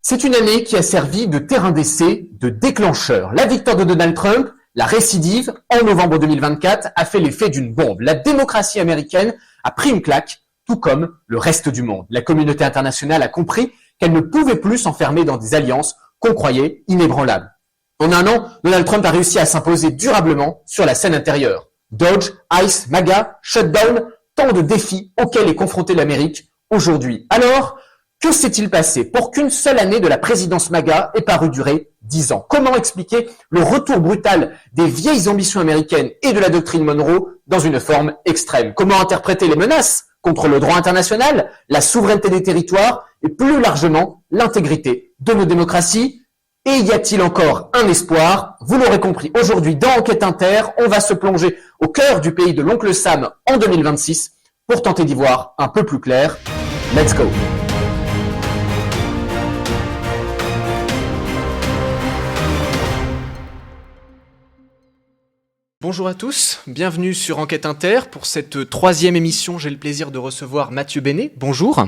C'est une année qui a servi de terrain d'essai, de déclencheur. La victoire de Donald Trump, la récidive, en novembre 2024, a fait l'effet d'une bombe. La démocratie américaine a pris une claque, tout comme le reste du monde. La communauté internationale a compris qu'elle ne pouvait plus s'enfermer dans des alliances qu'on croyait inébranlables. En un an, Donald Trump a réussi à s'imposer durablement sur la scène intérieure. Dodge, ICE, MAGA, shutdown, tant de défis auxquels est confrontée l'Amérique aujourd'hui. Alors, que s'est-il passé pour qu'une seule année de la présidence MAGA ait paru durer 10 ans? Comment expliquer le retour brutal des vieilles ambitions américaines et de la doctrine Monroe dans une forme extrême? Comment interpréter les menaces contre le droit international, la souveraineté des territoires et plus largement l'intégrité de nos démocraties? Et y a-t-il encore un espoir? Vous l'aurez compris, aujourd'hui dans Enquête Inter, on va se plonger au cœur du pays de l'oncle Sam en 2026 pour tenter d'y voir un peu plus clair. Let's go! Bonjour à tous, bienvenue sur Enquête Inter. Pour cette troisième émission, j'ai le plaisir de recevoir Mathieu Benet. Bonjour.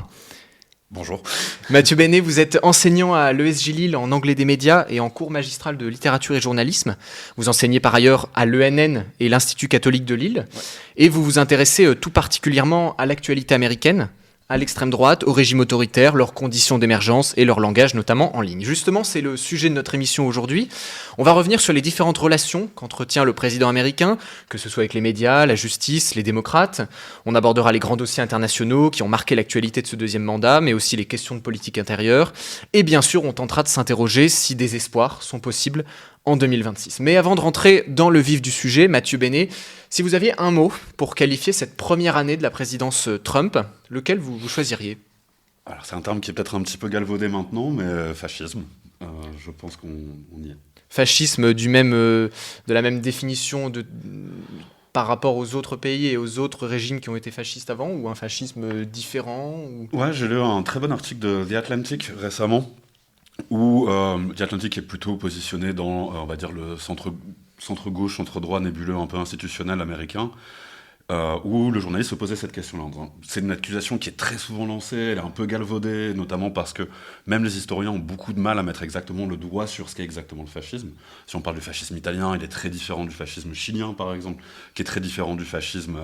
Bonjour. Mathieu Benet, vous êtes enseignant à l'ESJ Lille en anglais des médias et en cours magistral de littérature et journalisme. Vous enseignez par ailleurs à l'ENN et l'Institut catholique de Lille. Ouais. Et vous vous intéressez tout particulièrement à l'actualité américaine, à l'extrême droite, au régime autoritaire, leurs conditions d'émergence et leur langage, notamment en ligne. Justement, c'est le sujet de notre émission aujourd'hui. On va revenir sur les différentes relations qu'entretient le président américain, que ce soit avec les médias, la justice, les démocrates. On abordera les grands dossiers internationaux qui ont marqué l'actualité de ce deuxième mandat, mais aussi les questions de politique intérieure. Et bien sûr, on tentera de s'interroger si des espoirs sont possibles en 2026. Mais avant de rentrer dans le vif du sujet, Mathieu Benet, si vous aviez un mot pour qualifier cette première année de la présidence Trump, lequel vous choisiriez? Alors c'est un terme qui est peut-être un petit peu galvaudé maintenant, mais fascisme, je pense qu'on y est. Fascisme de la même définition par rapport aux autres pays et aux autres régimes qui ont été fascistes avant, ou un fascisme différent Ouais, j'ai lu un très bon article de The Atlantic récemment, où The Atlantic est plutôt positionné dans, on va dire, le centre-gauche, centre-droit nébuleux un peu institutionnel américain, où le journaliste se posait cette question-là. C'est une accusation qui est très souvent lancée, elle est un peu galvaudée, notamment parce que même les historiens ont beaucoup de mal à mettre exactement le doigt sur ce qu'est exactement le fascisme. Si on parle du fascisme italien, il est très différent du fascisme chilien, par exemple, qui est très différent du fascisme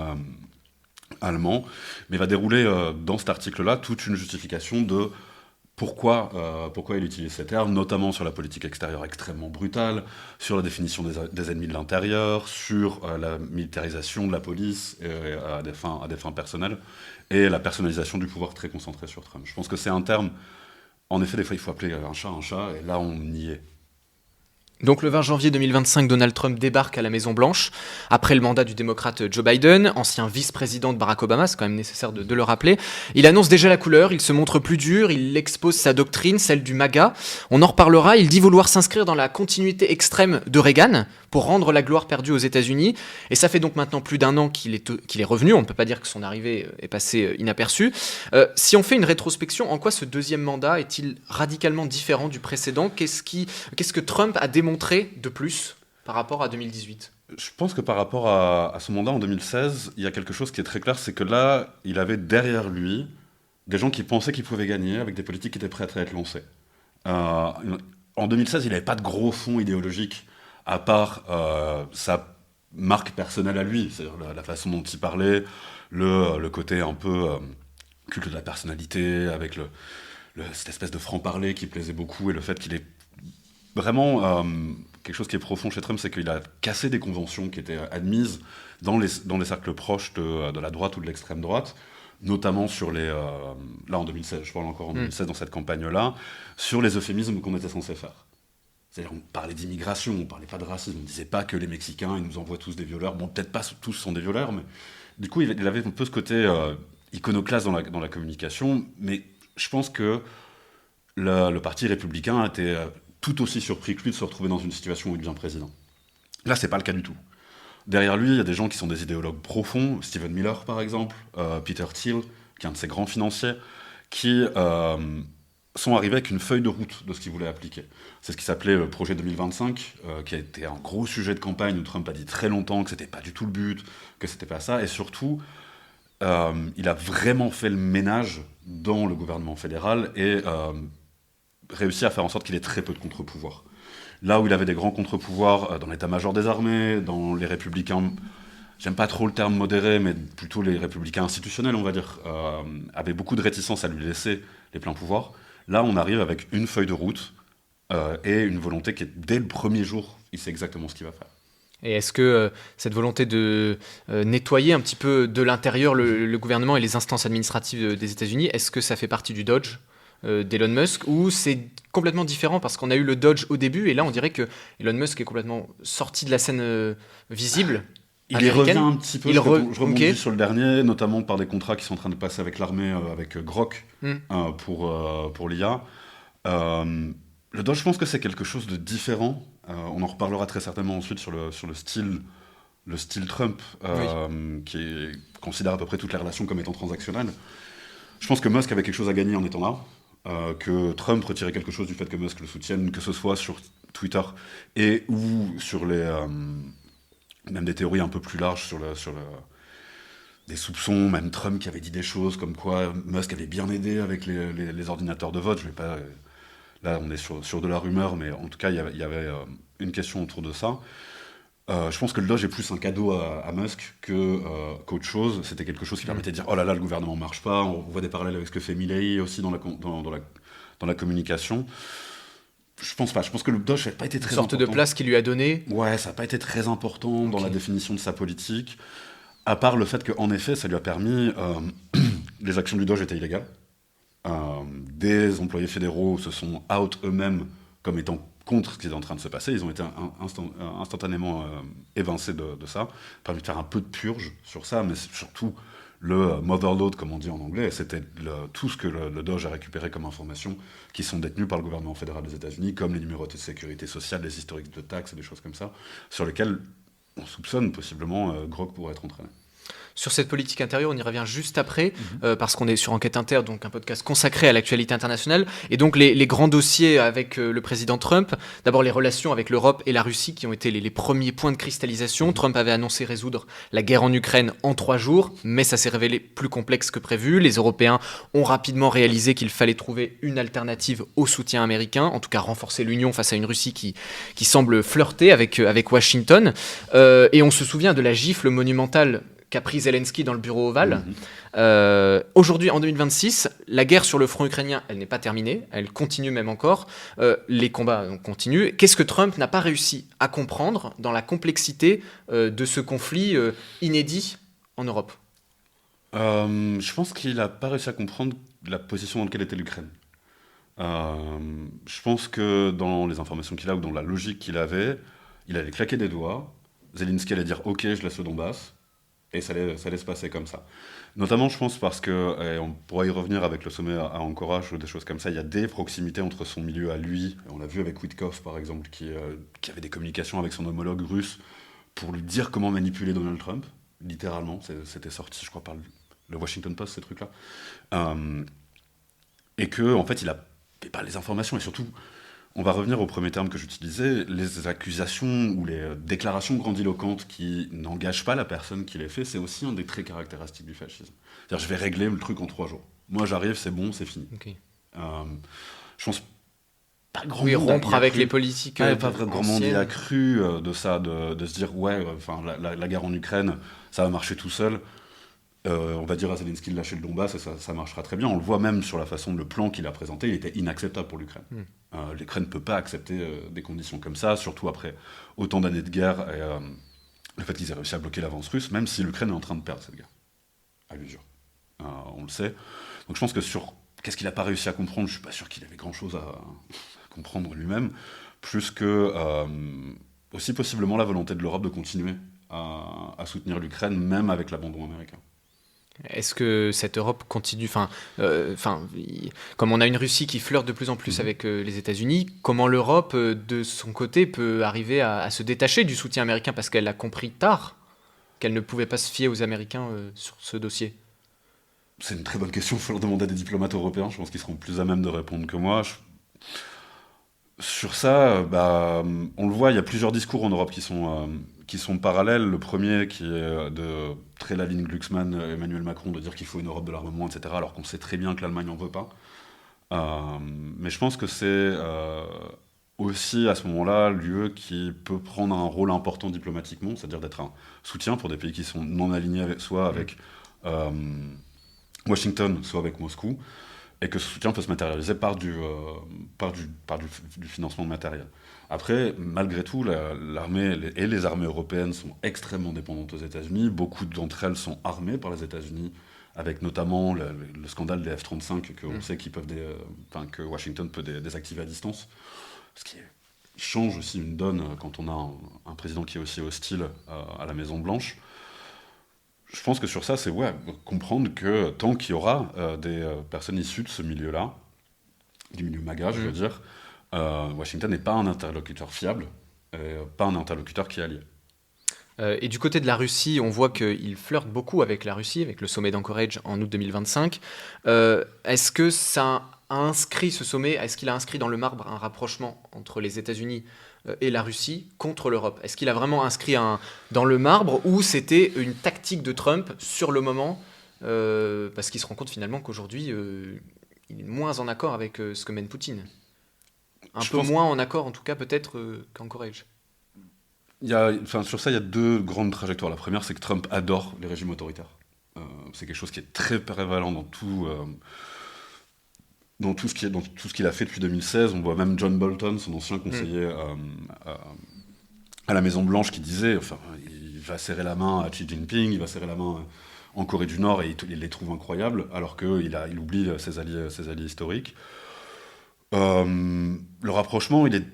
allemand, mais il va dérouler dans cet article-là toute une justification de pourquoi il utilise ces termes, notamment sur la politique extérieure extrêmement brutale, sur la définition des ennemis de l'intérieur, sur la militarisation de la police à des fins personnelles, et la personnalisation du pouvoir très concentrée sur Trump. Je pense que c'est un terme, en effet, des fois il faut appeler un chat, et là on y est. Donc le 20 janvier 2025, Donald Trump débarque à la Maison-Blanche, après le mandat du démocrate Joe Biden, ancien vice-président de Barack Obama, c'est quand même nécessaire de le rappeler. Il annonce déjà la couleur, il se montre plus dur, il expose sa doctrine, celle du MAGA. On en reparlera, il dit vouloir s'inscrire dans la continuité extrême de Reagan, pour rendre la gloire perdue aux États-Unis. Et ça fait donc maintenant plus d'un an qu'il est revenu, on ne peut pas dire que son arrivée est passée inaperçue. Si on fait une rétrospection, en quoi ce deuxième mandat est-il radicalement différent du précédent? Qu'est-ce que Trump a démontré de plus par rapport à 2018? Je pense que par rapport à son mandat en 2016, il y a quelque chose qui est très clair, c'est que là, il avait derrière lui des gens qui pensaient qu'il pouvait gagner avec des politiques qui étaient prêtes à être lancées. En 2016, il n'avait pas de gros fond idéologique à part sa marque personnelle à lui, c'est-à-dire la façon dont il parlait, le côté un peu culte de la personnalité, avec cette espèce de franc-parler qui plaisait beaucoup, et le fait qu'il est vraiment quelque chose qui est profond chez Trump, c'est qu'il a cassé des conventions qui étaient admises dans les cercles proches de la droite ou de l'extrême droite, notamment sur là en 2016, je parle encore en 2016 dans cette campagne-là, sur les euphémismes qu'on était censé faire. C'est-à-dire, on parlait d'immigration, on parlait pas de racisme, on disait pas que les Mexicains, ils nous envoient tous des violeurs. Bon, peut-être pas tous sont des violeurs, mais du coup, il avait un peu ce côté iconoclaste dans la communication. Mais je pense que le parti républicain a été tout aussi surpris que lui de se retrouver dans une situation où il devient président. Là, c'est pas le cas du tout. Derrière lui, il y a des gens qui sont des idéologues profonds, Stephen Miller, par exemple, Peter Thiel, qui est un de ses grands financiers, qui sont arrivés avec une feuille de route de ce qu'ils voulaient appliquer. C'est ce qui s'appelait le projet 2025, qui a été un gros sujet de campagne où Trump a dit très longtemps que c'était pas du tout le but, que c'était pas ça, et surtout, il a vraiment fait le ménage dans le gouvernement fédéral et réussi à faire en sorte qu'il ait très peu de contre-pouvoirs. Là où il avait des grands contre-pouvoirs dans l'état-major des armées, dans les républicains, j'aime pas trop le terme modéré, mais plutôt les républicains institutionnels, on va dire, avaient beaucoup de réticence à lui laisser les pleins pouvoirs. Là, on arrive avec une feuille de route et une volonté qui est, dès le premier jour, il sait exactement ce qu'il va faire. Et est-ce que cette volonté de nettoyer un petit peu de l'intérieur le gouvernement et les instances administratives des États-Unis, est-ce que ça fait partie du Dodge d'Elon Musk, ou c'est complètement différent parce qu'on a eu le Dodge au début et là on dirait que Elon Musk est complètement sorti de la scène visible Il y américaine. revient un petit peu, je rebondis sur le dernier, notamment par des contrats qui sont en train de passer avec l'armée, avec Grok, pour l'IA. Le Dodge, je pense que c'est quelque chose de différent. On en reparlera très certainement ensuite sur le style Trump, qui considère à peu près toutes les relations comme étant transactionnelles. Je pense que Musk avait quelque chose à gagner en étant là, que Trump retirait quelque chose du fait que Musk le soutienne, que ce soit sur Twitter et ou sur même des théories un peu plus larges sur des soupçons, même Trump qui avait dit des choses comme quoi Musk avait bien aidé avec les ordinateurs de vote. Je vais pas, là, on est sur de la rumeur, mais en tout cas, il y avait une question autour de ça. Je pense que le Doge est plus un cadeau à Musk qu'autre chose. C'était quelque chose qui permettait de dire « Oh là là, le gouvernement ne marche pas ». On voit des parallèles avec ce que fait Milley aussi dans la communication. Je pense pas. Je pense que le Doge n'a pas été très important. Une sorte de place qu'il lui a donnée. Ouais, ça n'a pas été très important dans la définition de sa politique. À part le fait qu'en effet, ça lui a permis... les actions du Doge étaient illégales. Des employés fédéraux se sont out eux-mêmes comme étant contre ce qui est en train de se passer. Ils ont été instantanément évincés de ça. Permis de faire un peu de purge sur ça, mais surtout le motherload, comme on dit en anglais, c'était tout ce que le Doge a récupéré comme informations qui sont détenues par le gouvernement fédéral des États-Unis, comme les numéros de sécurité sociale, les historiques de taxes et des choses comme ça, sur lesquels on soupçonne possiblement Grok pourrait être entraîné. Sur cette politique intérieure, on y revient juste après, parce qu'on est sur Enquête Inter, donc un podcast consacré à l'actualité internationale, et donc les grands dossiers avec le président Trump, d'abord les relations avec l'Europe et la Russie qui ont été les premiers points de cristallisation. Trump avait annoncé résoudre la guerre en Ukraine en 3 jours, mais ça s'est révélé plus complexe que prévu. Les Européens ont rapidement réalisé qu'il fallait trouver une alternative au soutien américain, en tout cas renforcer l'Union face à une Russie qui semble flirter avec Washington. Et on se souvient de la gifle monumentale qu'a pris Zelensky dans le bureau ovale. Aujourd'hui, en 2026, la guerre sur le front ukrainien, elle n'est pas terminée, elle continue même encore. Les combats continuent. Qu'est-ce que Trump n'a pas réussi à comprendre dans la complexité de ce conflit inédit en Europe ? Je pense qu'il n'a pas réussi à comprendre la position dans laquelle était l'Ukraine. Je pense que dans les informations qu'il a ou dans la logique qu'il avait, il allait claquer des doigts. Zelensky allait dire « Ok, je laisse le Donbass ». Et ça allait se passer comme ça. Notamment, je pense, parce que, et on pourra y revenir avec le sommet à Anchorage ou des choses comme ça, il y a des proximités entre son milieu à lui. On l'a vu avec Witkoff, par exemple, qui avait des communications avec son homologue russe pour lui dire comment manipuler Donald Trump. Littéralement, c'était sorti, je crois, par le Washington Post, ces trucs-là. Et que, en fait, il n'avait pas les informations. Et surtout, on va revenir au premier terme que j'utilisais, les accusations ou les déclarations grandiloquentes qui n'engagent pas la personne qui les fait, c'est aussi un des traits caractéristiques du fascisme. C'est-à-dire, je vais régler le truc en 3 jours. Moi, j'arrive, c'est bon, c'est fini. Okay. Je pense pas grand monde rompre avec cru. les politiques. Pas grand monde y a cru de ça, de se dire, ouais, la guerre en Ukraine, ça va marcher tout seul. On va dire à Zelensky de lâcher le Donbass et ça marchera très bien. On le voit même sur la façon, le plan qu'il a présenté, il était inacceptable pour l'Ukraine. L'Ukraine ne peut pas accepter des conditions comme ça, surtout après autant d'années de guerre et le fait qu'ils aient réussi à bloquer l'avance russe, même si l'Ukraine est en train de perdre cette guerre, à l'usure. On le sait. Donc je pense que sur qu'est-ce qu'il n'a pas réussi à comprendre, je ne suis pas sûr qu'il avait grand-chose à comprendre lui-même, plus que aussi possiblement la volonté de l'Europe de continuer à soutenir l'Ukraine, même avec l'abandon américain. Est-ce que cette Europe continue, comme on a une Russie qui flirte de plus en plus avec les États-Unis, comment l'Europe, de son côté, peut arriver à se détacher du soutien américain parce qu'elle a compris tard qu'elle ne pouvait pas se fier aux Américains sur ce dossier ? C'est une très bonne question, il faut leur demander à des diplomates européens, je pense qu'ils seront plus à même de répondre que moi. Sur ça, on le voit, il y a plusieurs discours en Europe qui sont parallèles. Le premier qui est de très la ligne Glucksmann, Emmanuel Macron, de dire qu'il faut une Europe de l'armement, etc., alors qu'on sait très bien que l'Allemagne n'en veut pas. Mais je pense que c'est aussi à ce moment-là l'UE qui peut prendre un rôle important diplomatiquement, c'est-à-dire d'être un soutien pour des pays qui sont non alignés soit avec euh, Washington, soit avec Moscou, et que ce soutien peut se matérialiser par du financement de matériel. Après, malgré tout, l'armée et les armées européennes sont extrêmement dépendantes aux États-Unis. Beaucoup d'entre elles sont armées par les États-Unis, avec notamment le scandale des F-35 qu'on sait que Washington peut désactiver à distance. Ce qui change aussi une donne quand on a un président qui est aussi hostile à la Maison-Blanche. Je pense que sur ça, c'est comprendre que tant qu'il y aura des personnes issues de ce milieu-là, du milieu MAGA, je veux dire, Washington n'est pas un interlocuteur fiable, et pas un interlocuteur qui est allié. Et du côté de la Russie, on voit qu'il flirte beaucoup avec la Russie, avec le sommet d'Anchorage en août 2025. Est-ce que ça a inscrit ce sommet, est-ce qu'il a inscrit dans le marbre un rapprochement entre les États-Unis et la Russie contre l'Europe? Est-ce qu'il a vraiment inscrit dans le marbre ou c'était une tactique de Trump sur le moment parce qu'il se rend compte finalement qu'aujourd'hui, il est moins en accord avec ce que mène Poutine? Moins en accord en tout cas peut-être qu'Anchorage. Sur ça, il y a deux grandes trajectoires. La première, c'est que Trump adore les régimes autoritaires. C'est quelque chose qui est très prévalent dans tout ce qu'il a fait depuis 2016. On voit même John Bolton, son ancien conseiller à la Maison-Blanche, qui disait il va serrer la main à Xi Jinping, il va serrer la main en Corée du Nord, et il les trouve incroyables, alors qu'il oublie ses alliés historiques. Le rapprochement, il est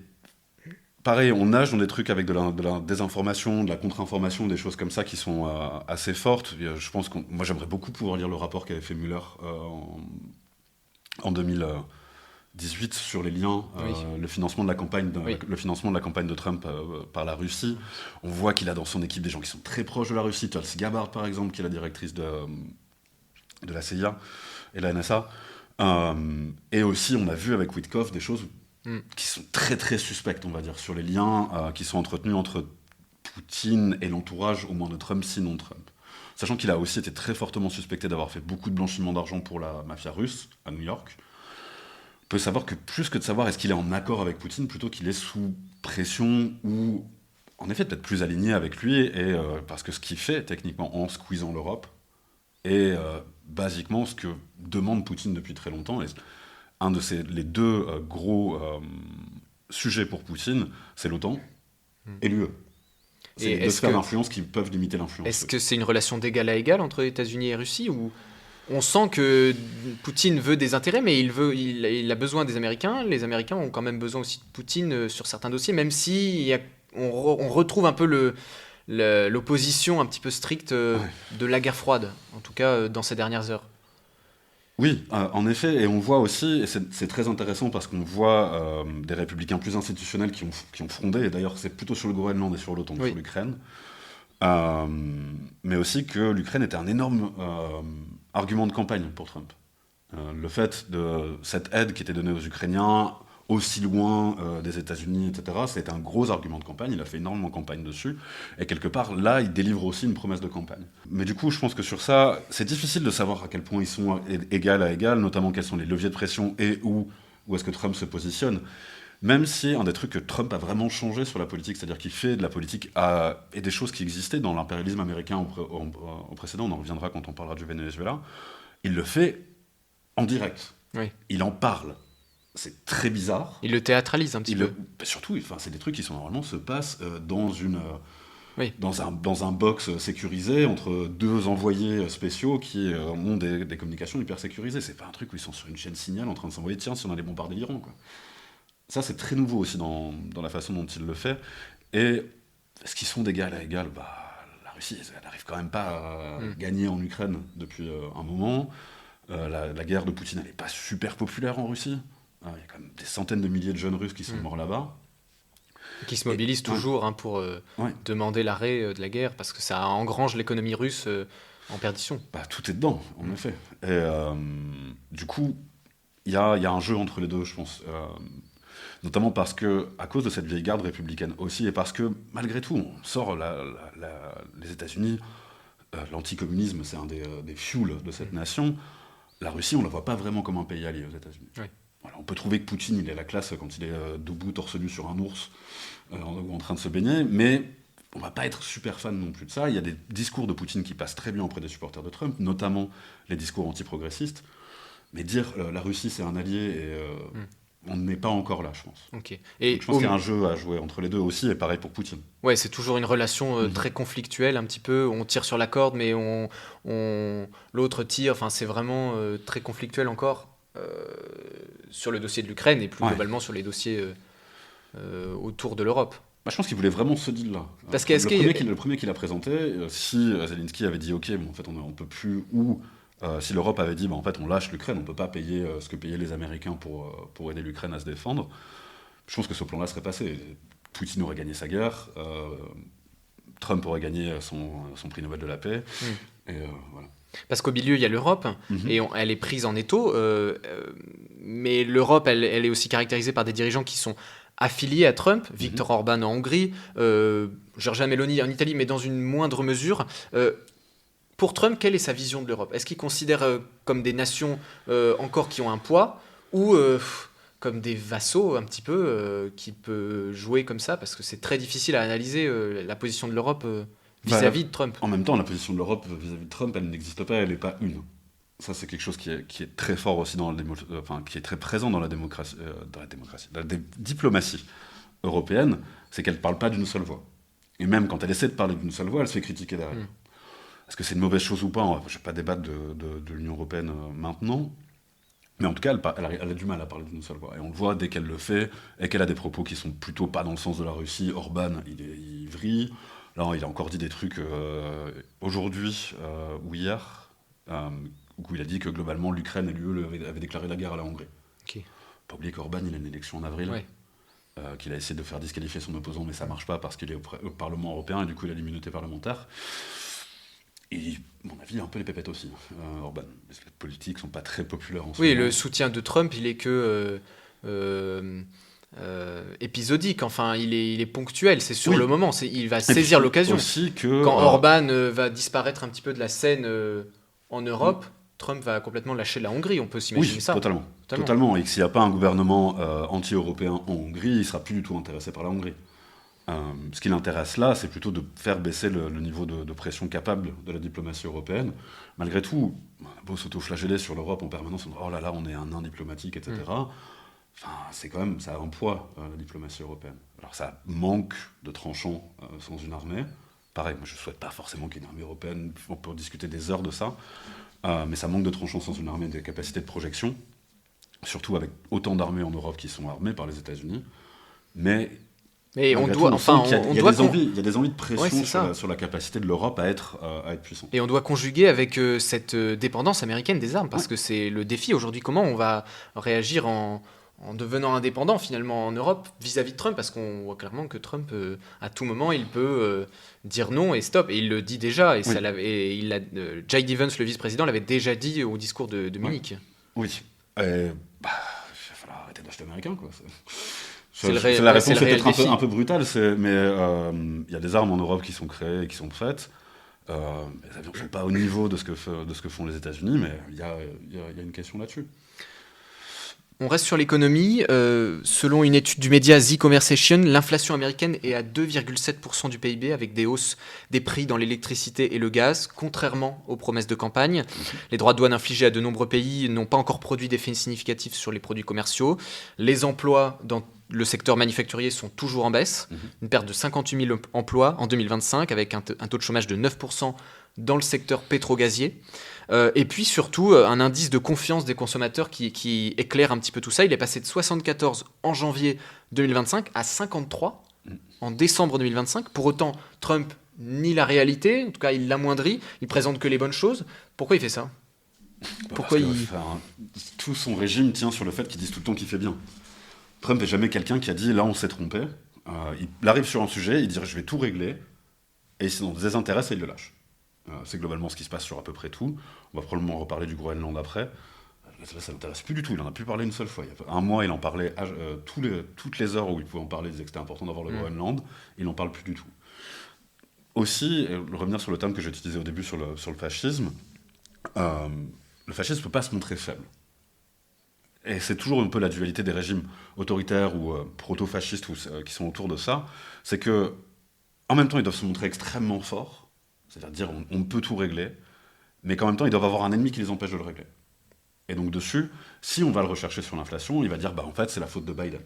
pareil, on nage dans des trucs avec de la désinformation, de la contre-information, des choses comme ça qui sont assez fortes. Je pense moi, j'aimerais beaucoup pouvoir lire le rapport qu'avait fait Mueller en 2018 sur les liens, le financement de la campagne de Trump par la Russie. On voit qu'il a dans son équipe des gens qui sont très proches de la Russie. Tulsi Gabbard, par exemple, qui est la directrice de la CIA et de la NSA. Et aussi, on a vu avec Witkoff des choses qui sont très très suspectes, on va dire, sur les liens qui sont entretenus entre Poutine et l'entourage, au moins de Trump, sinon Trump. Sachant qu'il a aussi été très fortement suspecté d'avoir fait beaucoup de blanchiment d'argent pour la mafia russe à New York. On peut savoir que plus que de savoir est-ce qu'il est en accord avec Poutine, plutôt qu'il est sous pression ou, en effet, peut-être plus aligné avec lui, parce que ce qu'il fait, techniquement, en squeezant l'Europe, est basiquement ce que demande Poutine depuis très longtemps. Et les deux gros sujets pour Poutine, c'est l'OTAN et l'UE. C'est les deux sphères d'influence qui peuvent limiter l'influence. Est-ce que c'est une relation d'égal à égal entre États-Unis et Russie, ou on sent que Poutine veut des intérêts, mais il a besoin des Américains. Les Américains ont quand même besoin aussi de Poutine sur certains dossiers, même si on retrouve un peu l'opposition un petit peu stricte de la guerre froide, en tout cas dans ces dernières heures. Oui, en effet, et on voit aussi, et c'est très intéressant parce qu'on voit des républicains plus institutionnels qui ont frondé, et d'ailleurs c'est plutôt sur le Groenland et sur l'OTAN que sur l'Ukraine, mais aussi que l'Ukraine était un énorme argument de campagne pour Trump. Le fait de cette aide qui était donnée aux Ukrainiens aussi loin des États-Unis, etc., c'était un gros argument de campagne, il a fait énormément de campagne dessus, et quelque part, là, il délivre aussi une promesse de campagne. Mais du coup, je pense que sur ça, c'est difficile de savoir à quel point ils sont égal à égal, notamment quels sont les leviers de pression et où est-ce que Trump se positionne. Même si un des trucs que Trump a vraiment changé sur la politique, c'est-à-dire qu'il fait de la politique et des choses qui existaient dans l'impérialisme américain au précédent, on en reviendra quand on parlera du Venezuela, il le fait en direct. Oui. Il en parle. C'est très bizarre. Il le théâtralise un petit peu. Surtout, c'est des trucs qui normalement se passent dans un box sécurisé entre deux envoyés spéciaux qui ont des communications hyper sécurisées. C'est pas un truc où ils sont sur une chaîne Signal en train de s'envoyer, tiens, si on allait bombarder l'Iran, quoi. Ça, c'est très nouveau aussi dans la façon dont il le fait. Et est-ce qu'ils sont d'égal à égal ? La Russie, elle n'arrive quand même pas à gagner en Ukraine depuis un moment. La guerre de Poutine, elle n'est pas super populaire en Russie. Il y a quand même des centaines de milliers de jeunes Russes qui sont morts là-bas. Qui se mobilisent toujours pour demander l'arrêt de la guerre, parce que ça engrange l'économie russe en perdition. Tout est dedans, en effet. Et du coup, il y a un jeu entre les deux, je pense. Notamment parce que, à cause de cette vieille garde républicaine aussi, et parce que, malgré tout, on sort les États-Unis, l'anticommunisme, c'est un des fuels de cette nation. La Russie, on ne la voit pas vraiment comme un pays allié aux États-Unis. Oui. voilà, on peut trouver que Poutine, il est la classe quand il est debout, torse nu sur un ours, en train de se baigner, mais on va pas être super fan non plus de ça. Il y a des discours de Poutine qui passent très bien auprès des supporters de Trump, notamment les discours anti-progressistes. Mais dire la Russie c'est un allié, on n'est pas encore là, je pense. Ok. Donc, je pense qu'il y a un jeu à jouer entre les deux aussi, et pareil pour Poutine. Ouais, c'est toujours une relation très conflictuelle, un petit peu. On tire sur la corde, mais l'autre tire. Enfin, c'est vraiment très conflictuel encore sur le dossier de l'Ukraine et plus globalement sur les dossiers autour de l'Europe. Bah, je pense qu'il voulait vraiment ce deal-là. Parce le premier qu'il a présenté, si Zelensky avait dit OK, bon, en fait on peut plus, ou si l'Europe avait dit en fait on lâche l'Ukraine, on peut pas payer ce que payaient les Américains pour aider l'Ukraine à se défendre, je pense que ce plan-là serait passé. Poutine aurait gagné sa guerre, Trump aurait gagné son prix Nobel de la paix, et voilà. Parce qu'au milieu, il y a l'Europe, et elle est prise en étau, mais l'Europe, elle est aussi caractérisée par des dirigeants qui sont affiliés à Trump, Viktor Orban en Hongrie, Giorgia Meloni en Italie, mais dans une moindre mesure. Pour Trump, quelle est sa vision de l'Europe ? Est-ce qu'il considère comme des nations encore qui ont un poids, ou comme des vassaux un petit peu, qui peut jouer comme ça ? Parce que c'est très difficile à analyser la position de l'Europe vis-à-vis de Trump. En même temps, la position de l'Europe vis-à-vis de Trump, elle n'existe pas, elle n'est pas une. Ça, c'est quelque chose qui est très fort aussi qui est très présent dans la démocratie, diplomatie européenne, c'est qu'elle ne parle pas d'une seule voix. Et même quand elle essaie de parler d'une seule voix, elle se fait critiquer derrière. Est-ce que c'est une mauvaise chose ou pas ? Je ne vais pas débattre de l'Union européenne maintenant. Mais en tout cas, elle a du mal à parler d'une seule voix. Et on le voit dès qu'elle le fait, et qu'elle a des propos qui sont plutôt pas dans le sens de la Russie. Orban, il vrille. Là, il a encore dit des trucs aujourd'hui ou hier, où il a dit que globalement l'Ukraine et l'UE avaient déclaré la guerre à la Hongrie. Okay. Pas oublier qu'Orban, il a une élection en avril, qu'il a essayé de faire disqualifier son opposant, mais ça marche pas parce qu'il est au Parlement européen et du coup il a l'immunité parlementaire. Et, à mon avis, il y a un peu les pépettes aussi, Orban. Les politiques sont pas très populaires en ce moment. Oui, le soutien de Trump, il est que épisodique, enfin il est ponctuel, c'est sur le moment, il va saisir l'occasion. Quand Orban va disparaître un petit peu de la scène en Europe, Trump va complètement lâcher la Hongrie, on peut s'imaginer ça. Totalement. Et que s'il n'y a pas un gouvernement anti-européen en Hongrie, il ne sera plus du tout intéressé par la Hongrie. Ce qui l'intéresse là, c'est plutôt de faire baisser le niveau de pression capable de la diplomatie européenne. Malgré tout, on a beau s'auto-flageller sur l'Europe en permanence, on dit « Oh là là, on est un nain diplomatique, etc. » Enfin, c'est quand même, ça a un poids, la diplomatie européenne. Alors ça manque de tranchants sans une armée. Pareil, moi je ne souhaite pas forcément qu'il y ait une armée européenne, on peut discuter des heures de ça, mais ça manque de tranchants sans une armée, des capacités de projection, surtout avec autant d'armées en Europe qui sont armées par les États-Unis. Mais on doit, il y a des envies de pression sur la capacité de l'Europe à être puissante. Et on doit conjuguer avec cette dépendance américaine des armes, parce que c'est le défi aujourd'hui. Comment on va réagir en devenant indépendant finalement en Europe vis-à-vis de Trump, parce qu'on voit clairement que Trump, à tout moment, il peut dire non et stop, et il le dit déjà. Et J.D. Vance, le vice-président, l'avait déjà dit au discours de Munich. Oui. Il va falloir arrêter d'acheter américain, quoi. La réponse est peut-être un peu brutale, mais il y a des armes en Europe qui sont créées et qui sont faites. Les avions ne sont pas au niveau de ce que font les États-Unis, mais il y a une question là-dessus. On reste sur l'économie. Selon une étude du média The Conversation, l'inflation américaine est à 2,7% du PIB, avec des hausses des prix dans l'électricité et le gaz, contrairement aux promesses de campagne. Les droits de douane infligés à de nombreux pays n'ont pas encore produit d'effets significatifs sur les produits commerciaux. Les emplois dans le secteur manufacturier sont toujours en baisse. Une perte de 58 000 emplois en 2025, avec un taux de chômage de 9% dans le secteur pétro-gazier. Et puis surtout, un indice de confiance des consommateurs qui éclaire un petit peu tout ça. Il est passé de 74 en janvier 2025 à 53 en décembre 2025. Pour autant, Trump nie la réalité, en tout cas il l'amoindrit, il présente que les bonnes choses. Pourquoi il fait ça ? Tout son régime tient sur le fait qu'il dise tout le temps qu'il fait bien. Trump n'est jamais quelqu'un qui a dit « là on s'est trompé ». Il arrive sur un sujet, il dit « je vais tout régler », et si ça nous désintéresse, il le lâche. C'est globalement ce qui se passe sur à peu près tout. On va probablement reparler du Groenland après. Là, ça ne l'intéresse plus du tout, il n'en a plus parlé une seule fois. Il y a un mois, il en parlait toutes les heures où il pouvait en parler, il disait que c'était important d'avoir le Groenland, il n'en parle plus du tout. Aussi, revenir sur le terme que j'utilisais au début sur le fascisme, le fascisme ne peut pas se montrer faible. Et c'est toujours un peu la dualité des régimes autoritaires ou proto-fascistes qui sont autour de ça. C'est que, en même temps, ils doivent se montrer extrêmement forts, c'est-à-dire dire on peut tout régler, mais qu'en même temps, ils doivent avoir un ennemi qui les empêche de le régler. Et donc dessus, si on va le rechercher sur l'inflation, il va dire en fait c'est la faute de Biden.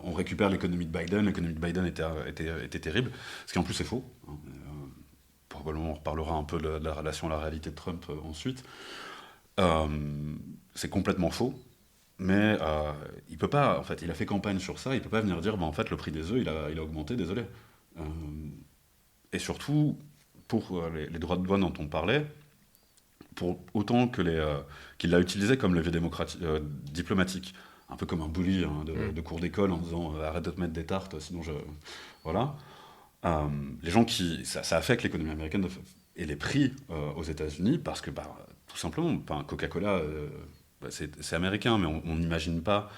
On récupère l'économie de Biden était terrible, ce qui en plus est faux. Probablement on reparlera un peu de la relation à la réalité de Trump ensuite. C'est complètement faux, mais il peut pas, en fait, il a fait campagne sur ça, il peut pas venir dire en fait le prix des œufs il a augmenté, désolé. Et surtout, pour les droits de douane dont on parlait, pour autant que qu'il l'a utilisé comme levier diplomatique, un peu comme un bully de cours d'école en disant arrête de te mettre des tartes, sinon je. Voilà. Les gens ça affecte l'économie américaine et les prix aux États-Unis parce que, tout simplement, Coca-Cola, c'est américain, mais on n'imagine pas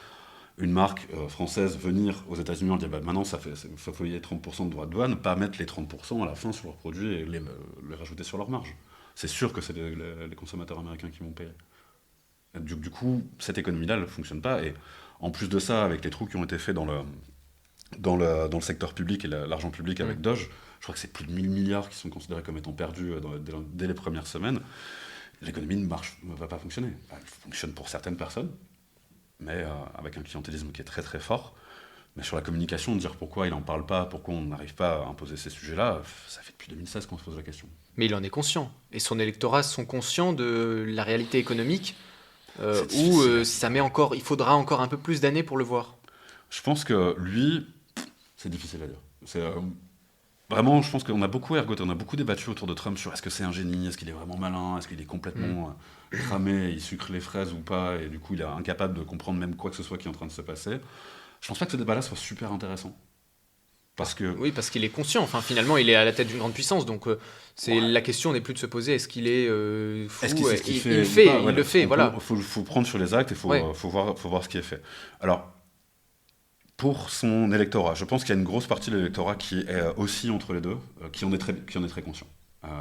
une marque française venir aux États-Unis en disant maintenant faut payer 30% de droits de douane, pas mettre les 30% à la fin sur leurs produits et les rajouter sur leur marge. C'est sûr que c'est les consommateurs américains qui vont payer. Du coup, cette économie-là, elle ne fonctionne pas. Et en plus de ça, avec les trous qui ont été faits dans le secteur public et l'argent public avec Doge, je crois que c'est plus de 1000 milliards qui sont considérés comme étant perdus dès les premières semaines. L'économie ne va pas fonctionner. Elle fonctionne pour certaines personnes, mais avec un clientélisme qui est très très fort. Mais sur la communication, dire pourquoi il n'en parle pas, pourquoi on n'arrive pas à imposer ces sujets-là, ça fait depuis 2016 qu'on se pose la question. Mais il en est conscient. Et son électorat sont conscients de la réalité économique, où il faudra encore un peu plus d'années pour le voir. Je pense que lui, c'est difficile à dire. Vraiment, je pense qu'on a beaucoup ergoté, on a beaucoup débattu autour de Trump sur est-ce que c'est un génie, est-ce qu'il est vraiment malin, est-ce qu'il est complètement cramé, il sucre les fraises ou pas, et du coup il est incapable de comprendre même quoi que ce soit qui est en train de se passer. Je pense pas que ce débat-là soit super intéressant. Parce qu'il est conscient. Enfin, finalement, il est à la tête d'une grande puissance, donc la question n'est plus de se poser est-ce qu'il est fou. Est-ce qu'il sait ce qu'il fait, il le fait, voilà. Faut prendre sur les actes et faut voir ce qui est fait. Alors, pour son électorat, je pense qu'il y a une grosse partie de l'électorat qui est aussi entre les deux, qui en est très conscient.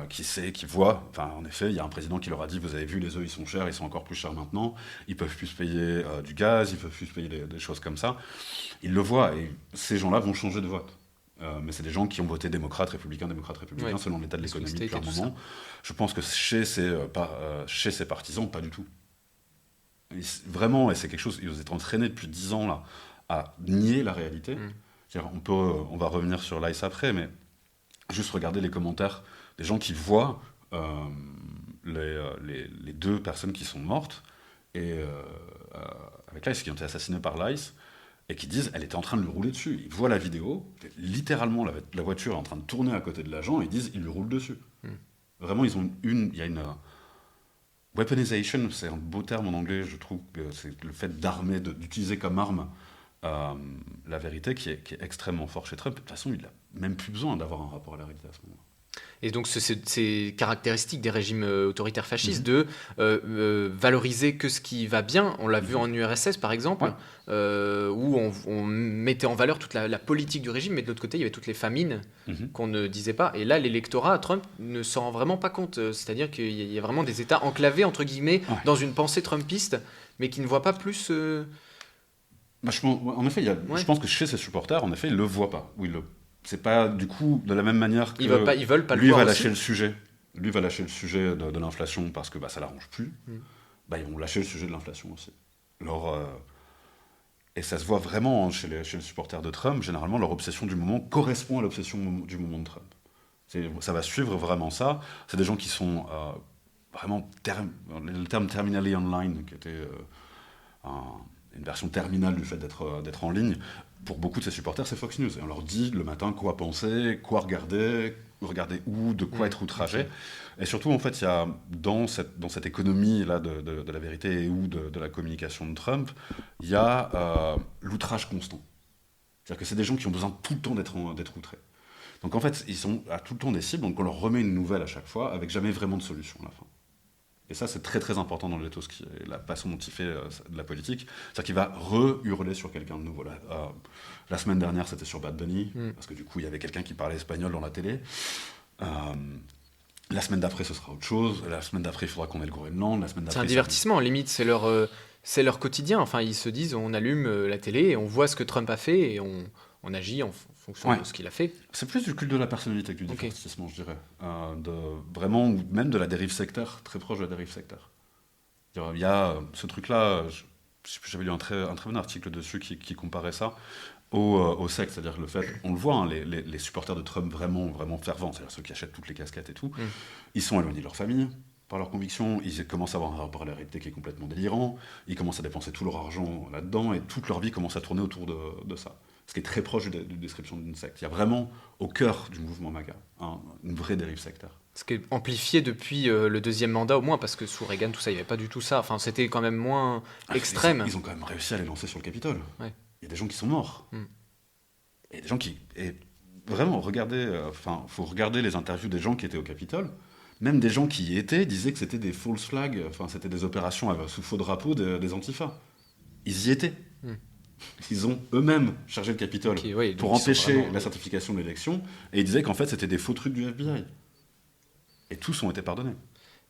Qui sait, qui voit, en effet, il y a un président qui leur a dit vous avez vu, les œufs ils sont chers, ils sont encore plus chers maintenant, ils peuvent plus payer du gaz, ils peuvent plus payer des choses comme ça. Ils le voient et ces gens-là vont changer de vote. Mais c'est des gens qui ont voté démocrate, républicain, selon l'état de l'économie depuis un moment. Je pense que chez ses partisans, pas du tout. Vraiment, et c'est quelque chose, ils ont été entraînés depuis 10 ans là, à nier la réalité. On va revenir sur l'ICE après, mais juste regarder les commentaires des gens qui voient les deux personnes qui sont mortes et avec l'ICE, qui ont été assassinées par l'ICE, et qui disent elle était en train de lui rouler dessus. Ils voient la vidéo, littéralement la voiture est en train de tourner à côté de l'agent, et ils disent il lui roule dessus. Vraiment, il y a une weaponization, c'est un beau terme en anglais, je trouve que c'est le fait d'armer, d'utiliser comme arme la vérité qui est extrêmement fort chez Trump. De toute façon, il n'a même plus besoin d'avoir un rapport à la réalité à ce moment-là. Et donc, c'est caractéristique des régimes autoritaires fascistes de valoriser que ce qui va bien. On l'a vu en URSS, par exemple, où on mettait en valeur toute la politique du régime, mais de l'autre côté, il y avait toutes les famines qu'on ne disait pas. Et là, l'électorat, Trump, ne s'en rend vraiment pas compte. C'est-à-dire qu'il y a vraiment des États enclavés, entre guillemets, dans une pensée trumpiste, mais qui ne voient pas plus... en effet, je pense que chez ses supporters, en effet, ils ne le voient pas. C'est pas du coup de la même manière que ils veulent pas lui le voir va lâcher aussi. le sujet. Lui va lâcher le sujet de l'inflation parce que ça l'arrange plus. Ils vont lâcher le sujet de l'inflation aussi. Et ça se voit vraiment chez les supporters de Trump. Généralement, leur obsession du moment correspond à l'obsession du moment de Trump. Ça va suivre vraiment ça. C'est des gens qui sont vraiment le terme terminally online, qui était une version terminale du fait d'être en ligne. Pour beaucoup de ses supporters, c'est Fox News. Et on leur dit le matin quoi penser, quoi regarder où, de quoi être outragé. Et surtout, en fait, il y a dans cette économie-là de la vérité et ou de la communication de Trump, il y a l'outrage constant. C'est-à-dire que c'est des gens qui ont besoin tout le temps d'être outrés. Donc en fait, ils sont à tout le temps des cibles, donc on leur remet une nouvelle à chaque fois, avec jamais vraiment de solution à la fin. Et ça, c'est très très important dans l'éthos, la façon dont il fait de la politique. C'est-à-dire qu'il va re-hurler sur quelqu'un de nouveau. La semaine dernière, c'était sur Bad Bunny, parce que du coup, il y avait quelqu'un qui parlait espagnol dans la télé. La semaine d'après, ce sera autre chose. La semaine d'après, il faudra qu'on ait le Groenland. La semaine d'après, c'est un divertissement, limite. C'est c'est leur quotidien. Enfin, ils se disent, on allume la télé et on voit ce que Trump a fait et on agit en fonction de ce qu'il a fait. C'est plus du culte de la personnalité que du divertissement, je dirais. Vraiment, même de la dérive sectaire, très proche de la dérive sectaire. Il y a ce truc-là, j'avais lu un très bon article dessus qui comparait ça au secte, c'est-à-dire le fait, on le voit, hein, les supporters de Trump vraiment fervents, c'est-à-dire ceux qui achètent toutes les casquettes et tout, ils sont éloignés de leur famille, par leurs convictions, ils commencent à avoir un rapport à la réalité qui est complètement délirant, ils commencent à dépenser tout leur argent là-dedans, et toute leur vie commence à tourner autour de ça. Ce qui est très proche de la description d'une secte. Il y a vraiment, au cœur du mouvement MAGA, une vraie dérive sectaire. Ce qui est amplifié depuis le deuxième mandat au moins, parce que sous Reagan, tout ça, il n'y avait pas du tout ça. Enfin, c'était quand même moins extrême. Ils ont quand même réussi à les lancer sur le Capitole. Ouais. Il y a des gens qui sont morts. Il y a des gens qui... Et vraiment, faut regarder les interviews des gens qui étaient au Capitole. Même des gens qui y étaient disaient que c'était des false flags, c'était des opérations sous faux drapeau des Antifa. Ils y étaient. Ils ont eux-mêmes chargé le Capitole pour empêcher la certification de l'élection, et ils disaient qu'en fait c'était des faux trucs du FBI. Et tous ont été pardonnés.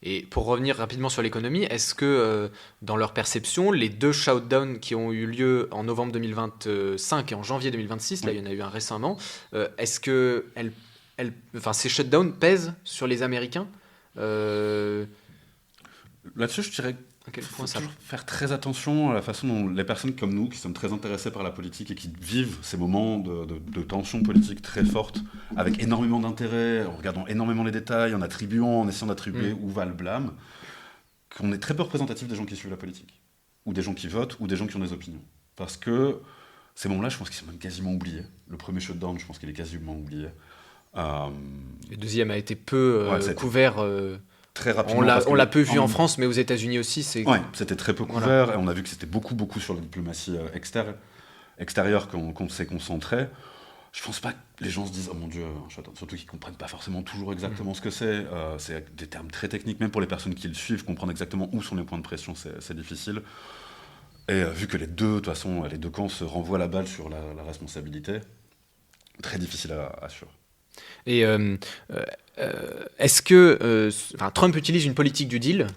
Et pour revenir rapidement sur l'économie, est-ce que dans leur perception, les 2 shutdowns qui ont eu lieu en novembre 2025 et en janvier 2026, là il y en a eu un récemment, est-ce que ces shutdowns pèsent sur les Américains Là-dessus, je dirais qu'il faut toujours faire très attention à la façon dont les personnes comme nous, qui sommes très intéressées par la politique et qui vivent ces moments de tension politique très forte, avec énormément d'intérêt, en regardant énormément les détails, en essayant d'attribuer où va le blâme, qu'on est très peu représentatif des gens qui suivent la politique, ou des gens qui votent, ou des gens qui ont des opinions. Parce que ces moments-là, je pense qu'ils sont même quasiment oubliés. Le premier shutdown, je pense qu'il est quasiment oublié. Le deuxième a été peu couvert... Très rapidement. On l'a peu vu en France, mais aux États-Unis aussi. C'était très peu couvert, et on a vu que c'était beaucoup sur la diplomatie extérieure qu'on s'est concentré. Je pense pas que les gens se disent « Oh mon Dieu », surtout qu'ils comprennent pas forcément toujours exactement ce que c'est. C'est des termes très techniques, même pour les personnes qui le suivent, comprendre exactement où sont les points de pression, c'est difficile. Et vu que les deux camps se renvoient la balle sur la responsabilité, très difficile à suivre. Et est-ce que Trump utilise une politique du deal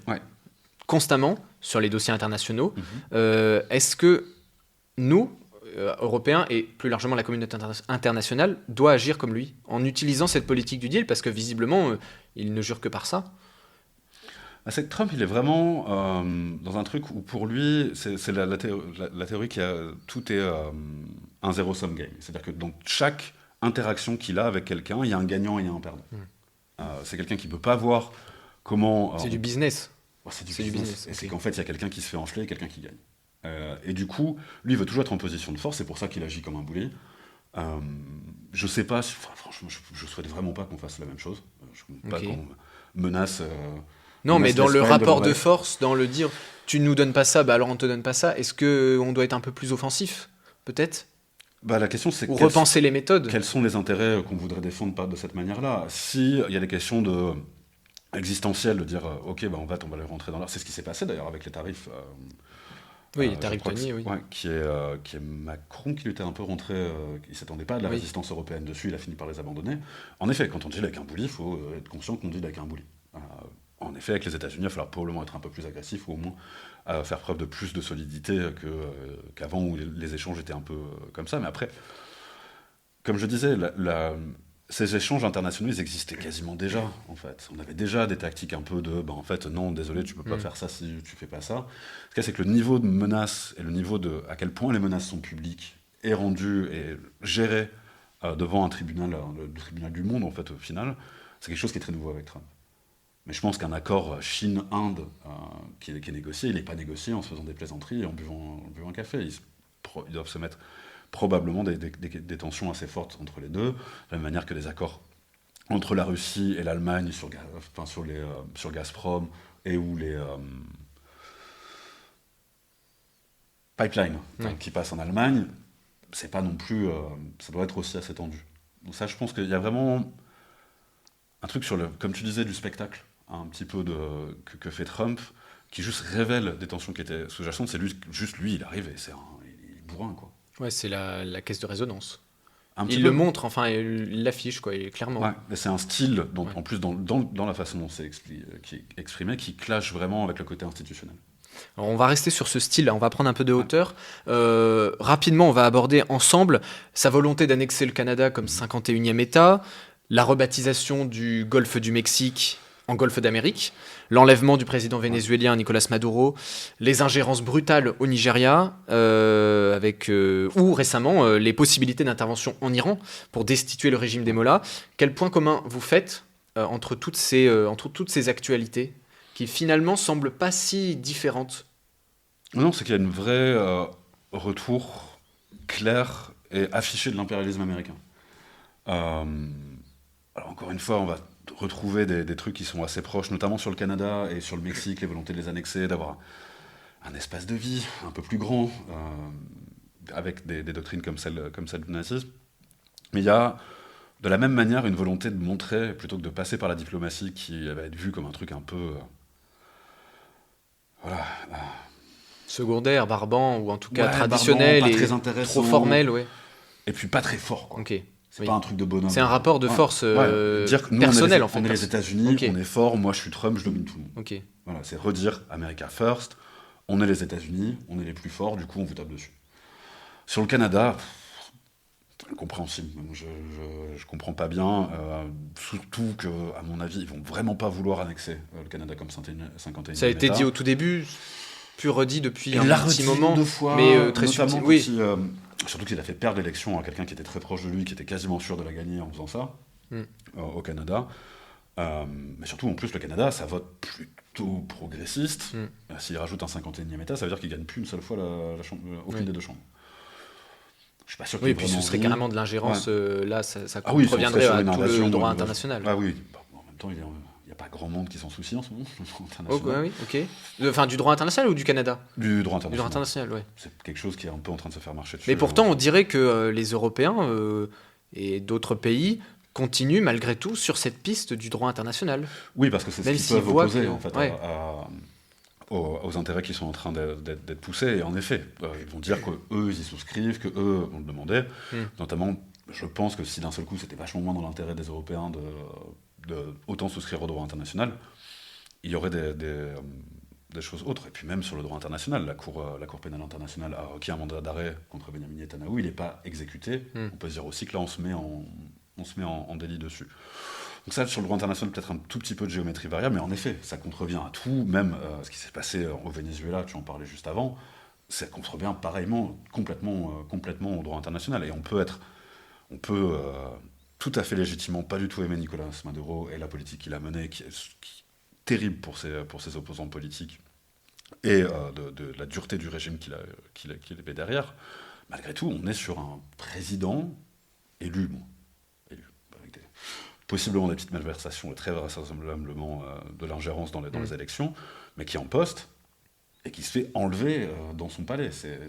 constamment sur les dossiers internationaux? Est-ce que nous, Européens, et plus largement la communauté internationale, doit agir comme lui en utilisant cette politique du deal? Parce que visiblement, il ne jure que par ça. C'est que Trump, il est vraiment dans un truc où pour lui, c'est la théorie tout est un zero-sum game. C'est-à-dire que dans chaque interaction qu'il a avec quelqu'un, il y a un gagnant et il y a un perdant. C'est quelqu'un qui ne peut pas voir comment... c'est du business. C'est du business. Et c'est qu'en fait, il y a quelqu'un qui se fait enfler et quelqu'un qui gagne. Et du coup, lui, il veut toujours être en position de force, c'est pour ça qu'il agit comme un boulet. Je sais pas, franchement, je souhaite vraiment pas qu'on fasse la même chose. Je ne veux pas qu'on menace... non, mais dans le rapport de force, dans le dire, tu ne nous donnes pas ça, bah alors on ne te donne pas ça, est-ce qu'on doit être un peu plus offensif, peut-être ? La question, c'est repenser les méthodes. Quels sont les intérêts qu'on voudrait défendre de cette manière-là? Si il y a des questions existentielles, de dire ok, on va les rentrer dans l'art. C'est ce qui s'est passé d'ailleurs avec les tarifs. Les tarifs douaniers, oui. Qui est Macron qui lui était un peu rentré. Il ne s'attendait pas à de la résistance européenne dessus. Il a fini par les abandonner. En effet, quand on deal avec un bully, il faut être conscient qu'on deal avec un bully. En effet, avec les États-Unis, il va falloir probablement être un peu plus agressif, ou au moins faire preuve de plus de solidité qu'avant, où les échanges étaient un peu comme ça. Mais après, comme je disais, ces échanges internationaux, ils existaient quasiment déjà, en fait. On avait déjà des tactiques un peu de en fait, non, désolé, tu peux pas faire ça si tu fais pas ça. Ce qu'il y a, c'est que le niveau de menace et le niveau à quel point les menaces sont publiques est rendu et géré devant un tribunal, le tribunal du monde, en fait, au final, c'est quelque chose qui est très nouveau avec Trump. Mais je pense qu'un accord Chine-Inde qui est négocié, il n'est pas négocié en se faisant des plaisanteries et en buvant un café. Ils doivent se mettre probablement des tensions assez fortes entre les deux, de la même manière que des accords entre la Russie et l'Allemagne sur Gazprom et ou les pipelines qui passent en Allemagne, c'est pas non plus... ça doit être aussi assez tendu. Donc ça, je pense qu'il y a vraiment un truc comme tu disais, du spectacle, un petit peu que fait Trump, qui juste révèle des tensions qui étaient sous-jacentes. C'est lui, il arrive et il est bourrin, quoi. Ouais, c'est la caisse de résonance. Il le montre, enfin, il l'affiche, quoi, clairement. Ouais, et c'est un style, en plus, dans la façon dont c'est exprimé, qui clash vraiment avec le côté institutionnel. Alors, on va rester sur ce style-là, on va prendre un peu de hauteur. Rapidement, on va aborder ensemble sa volonté d'annexer le Canada comme 51e État, la rebaptisation du golfe du Mexique en golfe d'Amérique, l'enlèvement du président vénézuélien Nicolás Maduro, les ingérences brutales au Nigeria, ou récemment les possibilités d'intervention en Iran pour destituer le régime des Mollahs. Quel point commun vous faites entre toutes ces actualités qui finalement semblent pas si différentes? Non, c'est qu'il y a une vraie retour clair et affiché de l'impérialisme américain. Euh, alors encore une fois, on va retrouver des trucs qui sont assez proches, notamment sur le Canada et sur le Mexique, les volontés de les annexer, d'avoir un espace de vie un peu plus grand, avec des doctrines comme celle du nazisme. Mais il y a, de la même manière, une volonté de montrer, plutôt que de passer par la diplomatie qui va être vue comme un truc un peu... voilà. Secondaire, barbant, ou en tout cas Ouais, traditionnel barbant, pas et très intéressant. trop formel, ouais. Et puis pas très fort, quoi. Ok. C'est Oui. pas un truc de bonhomme. C'est un rapport de force dire que nous, personnel, en fait. On est les États-Unis, Ok. on est fort, moi je suis Trump, je domine tout le monde. Ok. Voilà, c'est redire America First, on est les États-Unis, on est les plus forts, du coup on vous tape dessus. Sur le Canada, incompréhensible. Je comprends pas bien, surtout que, à mon avis, ils vont vraiment pas vouloir annexer le Canada comme 51e Ça a été État. dit au tout début, puis redit depuis Il un l'a petit redit moment, deux fois, mais très notamment subtil. quand Oui. surtout qu'il a fait perdre l'élection à quelqu'un qui était très proche de lui, qui était quasiment sûr de la gagner en faisant ça, au Canada. Mais surtout, en plus, le Canada, ça vote plutôt progressiste. S'il rajoute un 51e État, ça veut dire qu'il gagne plus une seule fois aucune des deux chambres. Je suis pas sûr qu'il Oui, ait puis ce vraiment serait envie. carrément de l'ingérence, là, ça Ah oui, contreviendrait sur à une tout invasion, le droit une international. Ah oui, bah, en même temps, il n'y a pas grand monde qui s'en soucie en ce moment, le droit Oh, international. oui, ok. Enfin, du droit international ou du Canada? Du droit Du droit international. international, oui. C'est quelque chose qui est un peu en train de se faire marcher dessus. Mais pourtant, on dirait que les Européens et d'autres pays continuent malgré tout sur cette piste du droit international. Oui, parce que c'est ce Même qu'ils s'ils peuvent voient opposer que- en fait, ouais. aux intérêts qui sont en train d'être poussés. Et en effet, ils vont dire qu'eux, ils y souscrivent, qu'eux vont le demander. Notamment, je pense que si d'un seul coup, c'était vachement moins dans l'intérêt des Européens de autant souscrire au droit international, il y aurait des choses autres. Et puis même sur le droit international, la Cour pénale internationale a requis un mandat d'arrêt contre Benyamin Netanyahou, il n'est pas exécuté. On peut se dire aussi que là, on se met en délit dessus. Donc ça, sur le droit international, peut-être un tout petit peu de géométrie variable, mais en effet, ça contrevient à tout, même ce qui s'est passé au Venezuela, tu en parlais juste avant, ça contrevient pareillement, complètement au droit international. Et on peut tout à fait légitimement pas du tout aimer Nicolás Maduro et la politique qu'il a menée, qui est terrible pour ses opposants politiques, et de la dureté du régime qu'il avait derrière. Malgré tout, on est sur un président élu, avec possiblement des petites malversations et très vraisemblablement de l'ingérence dans les élections, mais qui est en poste et qui se fait enlever dans son palais. C'est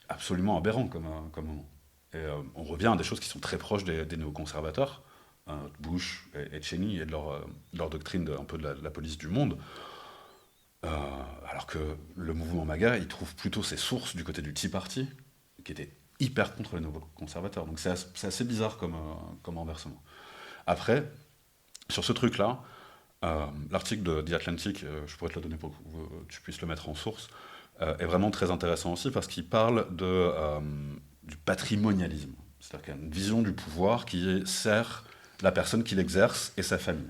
absolument aberrant comme moment. Et on revient à des choses qui sont très proches des néoconservateurs, Bush et Cheney, et de leur doctrine un peu de la police du monde. Alors que le mouvement MAGA, il trouve plutôt ses sources du côté du Tea Party, qui était hyper contre les néoconservateurs. Donc c'est assez bizarre comme renversement. Après, sur ce truc-là, l'article de The Atlantic, je pourrais te le donner pour que tu puisses le mettre en source, est vraiment très intéressant aussi parce qu'il parle du patrimonialisme. C'est-à-dire qu'il y a une vision du pouvoir qui sert la personne qui l'exerce et sa famille.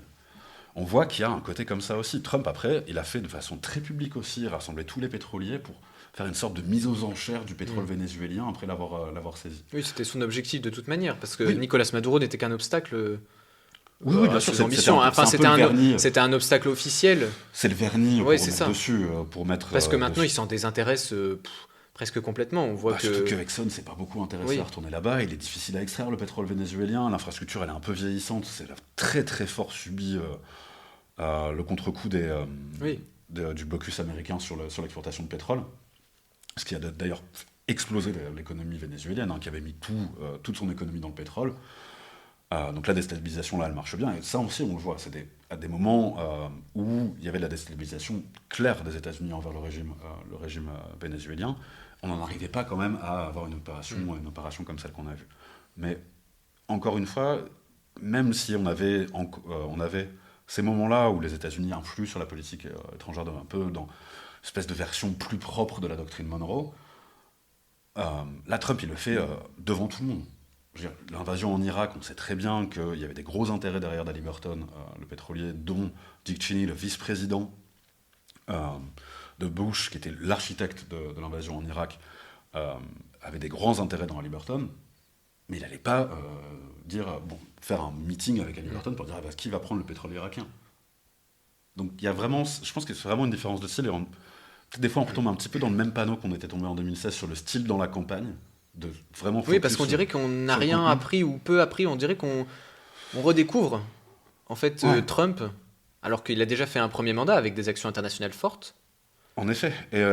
On voit qu'il y a un côté comme ça aussi. Trump, après, il a fait de façon très publique aussi, rassembler tous les pétroliers pour faire une sorte de mise aux enchères du pétrole vénézuélien après l'avoir saisi. Oui, c'était son objectif de toute manière, parce que Oui. Nicolás Maduro n'était qu'un obstacle. Oui, bien à sûr, ses ambitions. Enfin, c'est un peu le vernis. c'était un obstacle officiel. C'est le vernis Ouais, pour c'est mettre ça. dessus, pour mettre... Parce que maintenant, dessus. il s'en désintéresse presque complètement. On voit Surtout que. qu'Exxon s'est pas beaucoup intéressé Oui. à retourner là-bas. Il est difficile à extraire le pétrole vénézuélien. L'infrastructure, elle est un peu vieillissante. C'est très très fort subi le contre-coup du blocus américain sur l'exportation de pétrole. Ce qui a d'ailleurs explosé l'économie vénézuélienne, qui avait mis toute son économie dans le pétrole. Donc la déstabilisation, là, elle marche bien. Et ça aussi, on le voit. C'est à des moments où il y avait de la déstabilisation claire des États-Unis envers le régime vénézuélien. On n'en arrivait pas quand même à avoir une opération comme celle qu'on a vue. Mais encore une fois, même si on avait ces moments-là où les États-Unis influent sur la politique étrangère un peu espèce de version plus propre de la doctrine Monroe. Là, Trump, il le fait devant tout le monde. Je veux dire, l'invasion en Irak, on sait très bien qu'il y avait des gros intérêts derrière d'Haliburton, le pétrolier, dont Dick Cheney, le vice-président de Bush, qui était l'architecte de l'invasion en Irak, avait des grands intérêts dans Haliburton, mais il n'allait pas faire un meeting avec Haliburton pour dire qui va prendre le pétrole irakien. Donc il y a vraiment, je pense que c'est vraiment une différence de style, et peut-être des fois on retombe un petit peu dans le même panneau qu'on était tombé en 2016 sur le style dans la campagne, de vraiment Oui, parce qu'on dirait qu'on n'a rien appris ou peu appris, on dirait qu'on redécouvre en fait Trump, alors qu'il a déjà fait un premier mandat avec des actions internationales fortes. En effet, et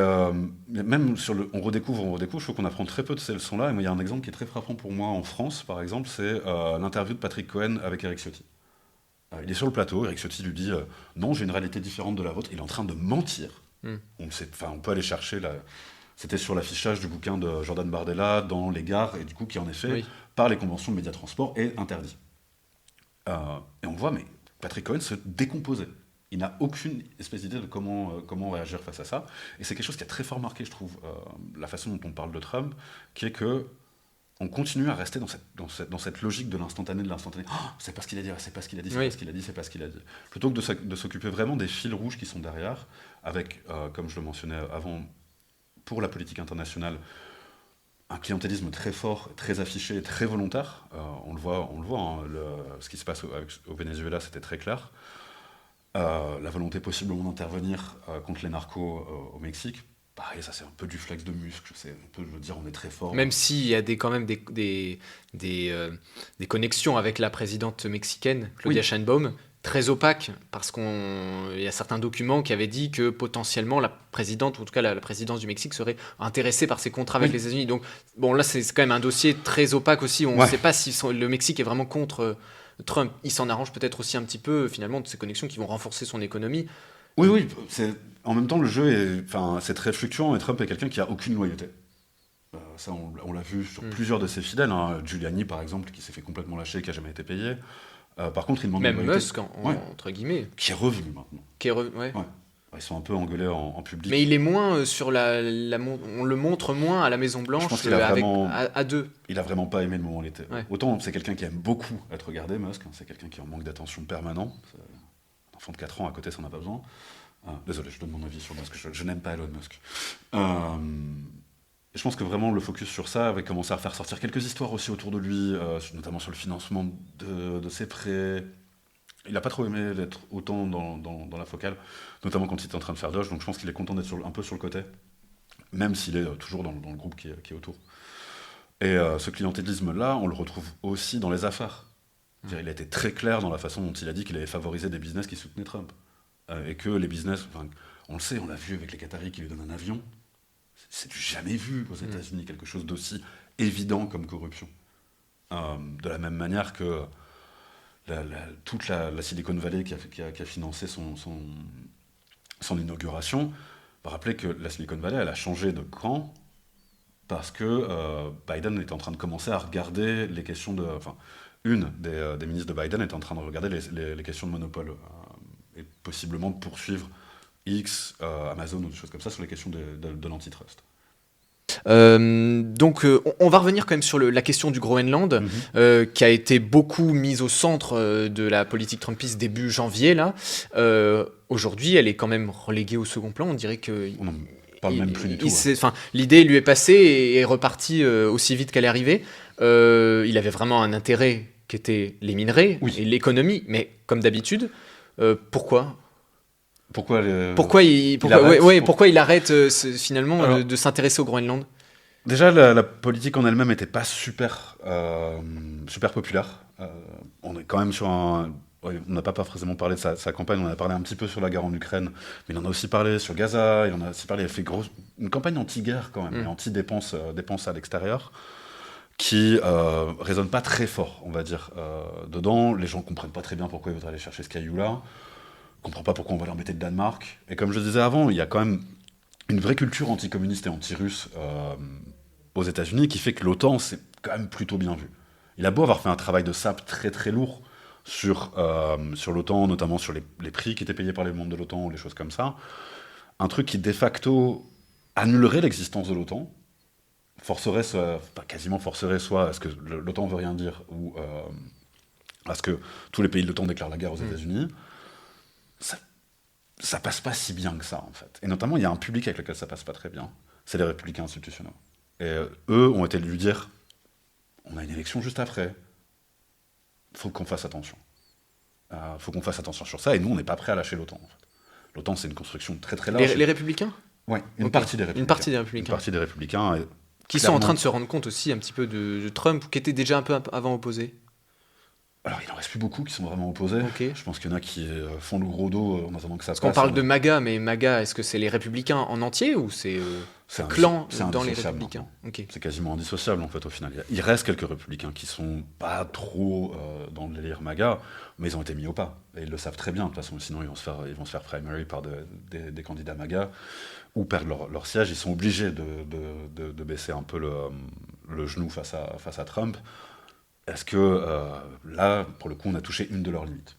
même sur on redécouvre, je trouve qu'on apprend très peu de ces leçons-là, et il y a un exemple qui est très frappant pour moi en France, par exemple, c'est l'interview de Patrick Cohen avec Eric Ciotti. Il est sur le plateau, Eric Ciotti lui dit « Non, j'ai une réalité différente de la vôtre », il est en train de mentir. On peut aller chercher, c'était sur l'affichage du bouquin de Jordan Bardella dans les gares, et du coup qui en effet, par les conventions de médiatransport, est interdit. Et on voit, mais Patrick Cohen se décomposait. Il n'a aucune espèce d'idée de comment réagir face à ça. Et c'est quelque chose qui a très fort marqué, je trouve, la façon dont on parle de Trump, qui est que on continue à rester dans cette logique de l'instantané, Oh, c'est pas ce qu'il a dit, c'est pas ce qu'il a dit, c'est pas ce qu'il a dit, c'est pas ce qu'il a dit. Plutôt que de s'occuper vraiment des fils rouges qui sont derrière, avec, comme je le mentionnais avant, pour la politique internationale, un clientélisme très fort, très affiché, très volontaire. On le voit, hein, ce qui se passe au Venezuela, c'était très clair. La volonté possiblement d'intervenir contre les narcos au Mexique. Pareil, ça c'est un peu du flex de muscle, on peut le dire, on est très fort. Même s'il y a quand même des connexions avec la présidente mexicaine, Claudia Sheinbaum, très opaques, parce qu'il y a certains documents qui avaient dit que potentiellement la présidente, ou en tout cas la présidence du Mexique, serait intéressée par ces contrats avec les États-Unis. Donc bon, là c'est quand même un dossier très opaque aussi, on ne sait pas si le Mexique est vraiment contre Trump. Il s'en arrange peut-être aussi un petit peu finalement de ces connexions qui vont renforcer son économie. Oui, en même temps le jeu c'est très fluctuant, et Trump est quelqu'un qui a aucune loyauté. Ça on l'a vu sur plusieurs de ses fidèles, hein. Giuliani par exemple, qui s'est fait complètement lâcher, qui n'a jamais été payé. Par contre il demande même Musk entre guillemets, qui est revenu maintenant. Ils sont un peu engueulés en public. Mais il est moins sur on le montre moins à la Maison Blanche. Je pense qu'il à deux. Il a vraiment pas aimé le moment où il était. Autant c'est quelqu'un qui aime beaucoup être regardé, Musk, hein, c'est quelqu'un qui en manque d'attention permanent. Un enfant de 4 ans à côté, ça n'a pas besoin. Désolé, je donne mon avis sur Musk, je n'aime pas Elon Musk. Et je pense que vraiment le focus sur ça avait commencé à faire sortir quelques histoires aussi autour de lui, notamment sur le financement de ses prêts. Il n'a pas trop aimé d'être autant dans la focale, notamment quand il était en train de faire Doge, donc je pense qu'il est content d'être un peu sur le côté, même s'il est toujours dans le groupe qui est autour. Et ce clientélisme-là, on le retrouve aussi dans les affaires. Il a été très clair dans la façon dont il a dit qu'il avait favorisé des business qui soutenaient Trump. Et que les business, on le sait, on l'a vu avec les Qataris qui lui donnent un avion, c'est du jamais vu aux États-Unis, quelque chose d'aussi évident comme corruption. De la même manière que toute la Silicon Valley qui a financé son inauguration, rappelez que la Silicon Valley, elle a changé de camp parce que Biden était en train de commencer à regarder les questions une des ministres de Biden était en train de regarder les questions de monopole et possiblement de poursuivre X, Amazon ou des choses comme ça sur les questions de l'antitrust. Donc on va revenir quand même sur la question du Groenland, qui a été beaucoup mise au centre de la politique trumpiste début janvier là. Aujourd'hui, elle est quand même reléguée au second plan. On dirait que on n'en parle même plus du tout. L'idée lui est passée et est repartie aussi vite qu'elle est arrivée. Il avait vraiment un intérêt qui était les minerais et l'économie, mais comme d'habitude, pourquoi il arrête finalement de s'intéresser au Groenland? Déjà, la politique en elle-même n'était pas super populaire. On est quand même sur on n'a pas forcément parlé de sa campagne, on a parlé un petit peu sur la guerre en Ukraine, mais il en a aussi parlé sur Gaza, il en a aussi parlé, il a fait une campagne anti-guerre quand même, et anti-dépenses à l'extérieur, qui résonne pas très fort, on va dire. Dedans, les gens comprennent pas très bien pourquoi ils voudraient aller chercher ce caillou-là, comprend pas pourquoi on va l'embêter de Danemark. Et comme je disais avant, il y a quand même une vraie culture anticommuniste et anti-russe aux États-Unis qui fait que l'OTAN, c'est quand même plutôt bien vu. Il a beau avoir fait un travail de sape très très lourd sur l'OTAN, notamment sur les prix qui étaient payés par les membres de l'OTAN ou les choses comme ça. un truc qui de facto annulerait l'existence de l'OTAN, quasiment forcerait soit à ce que l'OTAN veut rien dire, ou à ce que tous les pays de l'OTAN déclarent la guerre aux États-Unis, ça passe pas si bien que ça, en fait. Et notamment, il y a un public avec lequel ça passe pas très bien, c'est les républicains institutionnels. Et eux ont été lui dire, on a une élection juste après, faut qu'on fasse attention. Faut qu'on fasse attention sur ça, et nous, on n'est pas prêt à lâcher l'OTAN, en fait. L'OTAN, c'est une construction très très large. Les républicains ? Oui, une partie des républicains. Une partie des républicains. Une partie des républicains. Qui sont en train de se rendre compte aussi un petit peu de Trump, qui était déjà un peu avant opposé. Alors, il n'en reste plus beaucoup qui sont vraiment opposés. Okay. Je pense qu'il y en a qui font le gros dos en attendant que ça passe. Parce qu'on parle de MAGA, mais MAGA, est-ce que c'est les républicains en entier ou c'est un clan dans les républicains? Okay. C'est quasiment indissociable, en fait, au final. Il reste quelques républicains qui sont pas trop dans le délire MAGA, mais ils ont été mis au pas. Et ils le savent très bien, de toute façon, sinon ils vont se faire primary par des candidats MAGA ou perdre leur siège. Ils sont obligés de baisser un peu le genou face à Trump. Est-ce que là, pour le coup, on a touché une de leurs limites?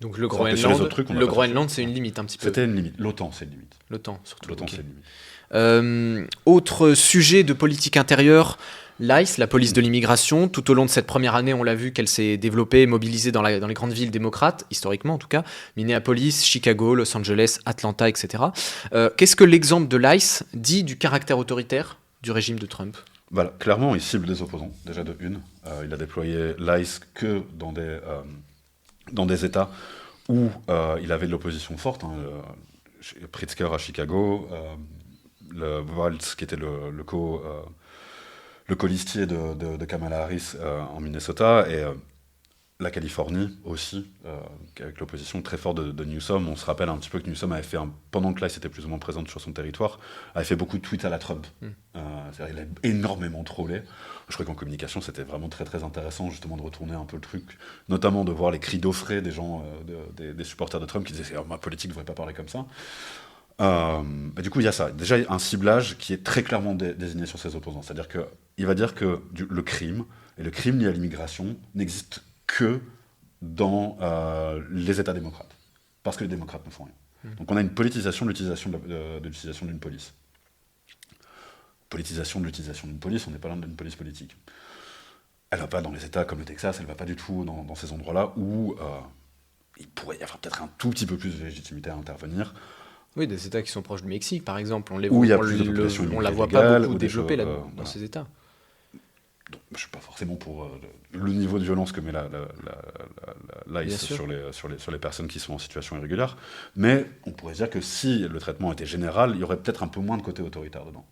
Donc le Groenland, c'est une limite un petit peu. C'était une limite. L'OTAN, c'est une limite. L'OTAN, surtout. L'OTAN, okay. c'est une limite. Autre sujet de politique intérieure, l'ICE, la police de l'immigration. Tout au long de cette première année, on l'a vu qu'elle s'est développée, mobilisée dans les grandes villes démocrates, historiquement en tout cas, Minneapolis, Chicago, Los Angeles, Atlanta, etc. Qu'est-ce que l'exemple de l'ICE dit du caractère autoritaire du régime de Trump ? Voilà, clairement, il cible des opposants, déjà de une. Il a déployé l'ICE que dans des États où il avait de l'opposition forte. Pritzker à Chicago, le Waltz qui était le colistier de Kamala Harris en Minnesota, et la Californie aussi, avec l'opposition très forte de Newsom. On se rappelle un petit peu que Newsom avait fait, pendant que l'ICE était plus ou moins présente sur son territoire, avait fait beaucoup de tweets à la Trump. C'est-à-dire, il a énormément trollé. Je crois qu'en communication, c'était vraiment très très intéressant justement de retourner un peu le truc, notamment de voir les cris d'offrés des gens, des supporters de Trump qui disaient « ma politique ne devrait pas parler comme ça ». Du coup, il y a ça. Déjà, un ciblage qui est très clairement désigné sur ses opposants. C'est-à-dire qu'il va dire que le crime, et le crime lié à l'immigration, n'existe que dans les États démocrates. Parce que les démocrates ne font rien. Donc on a une politisation de l'utilisation d'une police. Politisation de l'utilisation d'une police, on n'est pas loin d'une police politique. Elle ne va pas dans les États comme le Texas, elle ne va pas du tout dans ces endroits-là où il pourrait y avoir peut-être un tout petit peu plus de légitimité à intervenir. Oui, des États qui sont proches du Mexique, par exemple. On la voit pas beaucoup développer dans ces États. Donc, je ne suis pas forcément pour le niveau de violence que met l'ICE sur les personnes qui sont en situation irrégulière, mais on pourrait dire que si le traitement était général, il y aurait peut-être un peu moins de côté autoritaire dedans.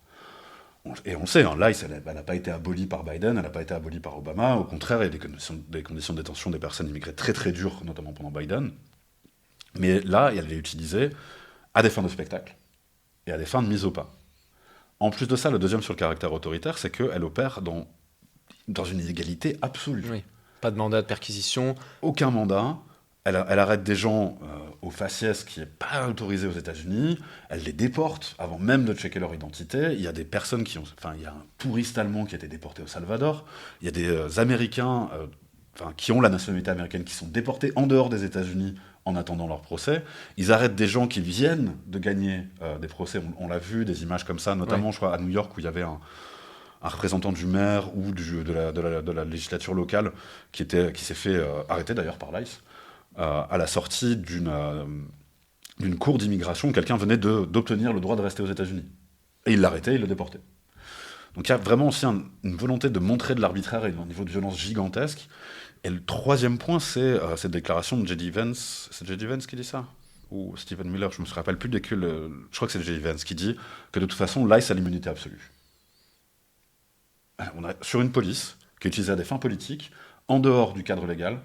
Et on sait, l'ICE, elle n'a pas été abolie par Biden, elle n'a pas été abolie par Obama, au contraire, il y a des conditions de détention des personnes immigrées très très dures, notamment pendant Biden, mais là, elle est utilisée à des fins de spectacle et à des fins de mise au pas. En plus de ça, le deuxième sur le caractère autoritaire, c'est qu'elle opère dans une inégalité absolue. Oui. Pas de mandat de perquisition. Aucun mandat. Elle arrête des gens au faciès qui n'est pas autorisé aux États-Unis. Elle les déporte avant même de checker leur identité. Il y a des personnes il y a un touriste allemand qui a été déporté au Salvador. Il y a des Américains qui ont la nationalité américaine qui sont déportés en dehors des États-Unis en attendant leur procès. Ils arrêtent des gens qui viennent de gagner des procès. On l'a vu, des images comme ça, notamment, je crois, à New York, où il y avait un représentant du maire ou de la législature locale qui s'est fait arrêter d'ailleurs par l'ICE à la sortie d'une cour d'immigration où quelqu'un venait d'obtenir le droit de rester aux États-Unis. Et il l'arrêtait, il le déportait. Donc il y a vraiment aussi une volonté de montrer de l'arbitraire et un niveau de violence gigantesque. Et le troisième point, c'est cette déclaration de J.D. Vance. C'est J.D. Vance qui dit ça ? Ou Stephen Miller, je ne me rappelle plus je crois que c'est J.D. Vance qui dit que de toute façon, l'ICE a l'immunité absolue. On a sur une police qui est utilisée à des fins politiques, en dehors du cadre légal,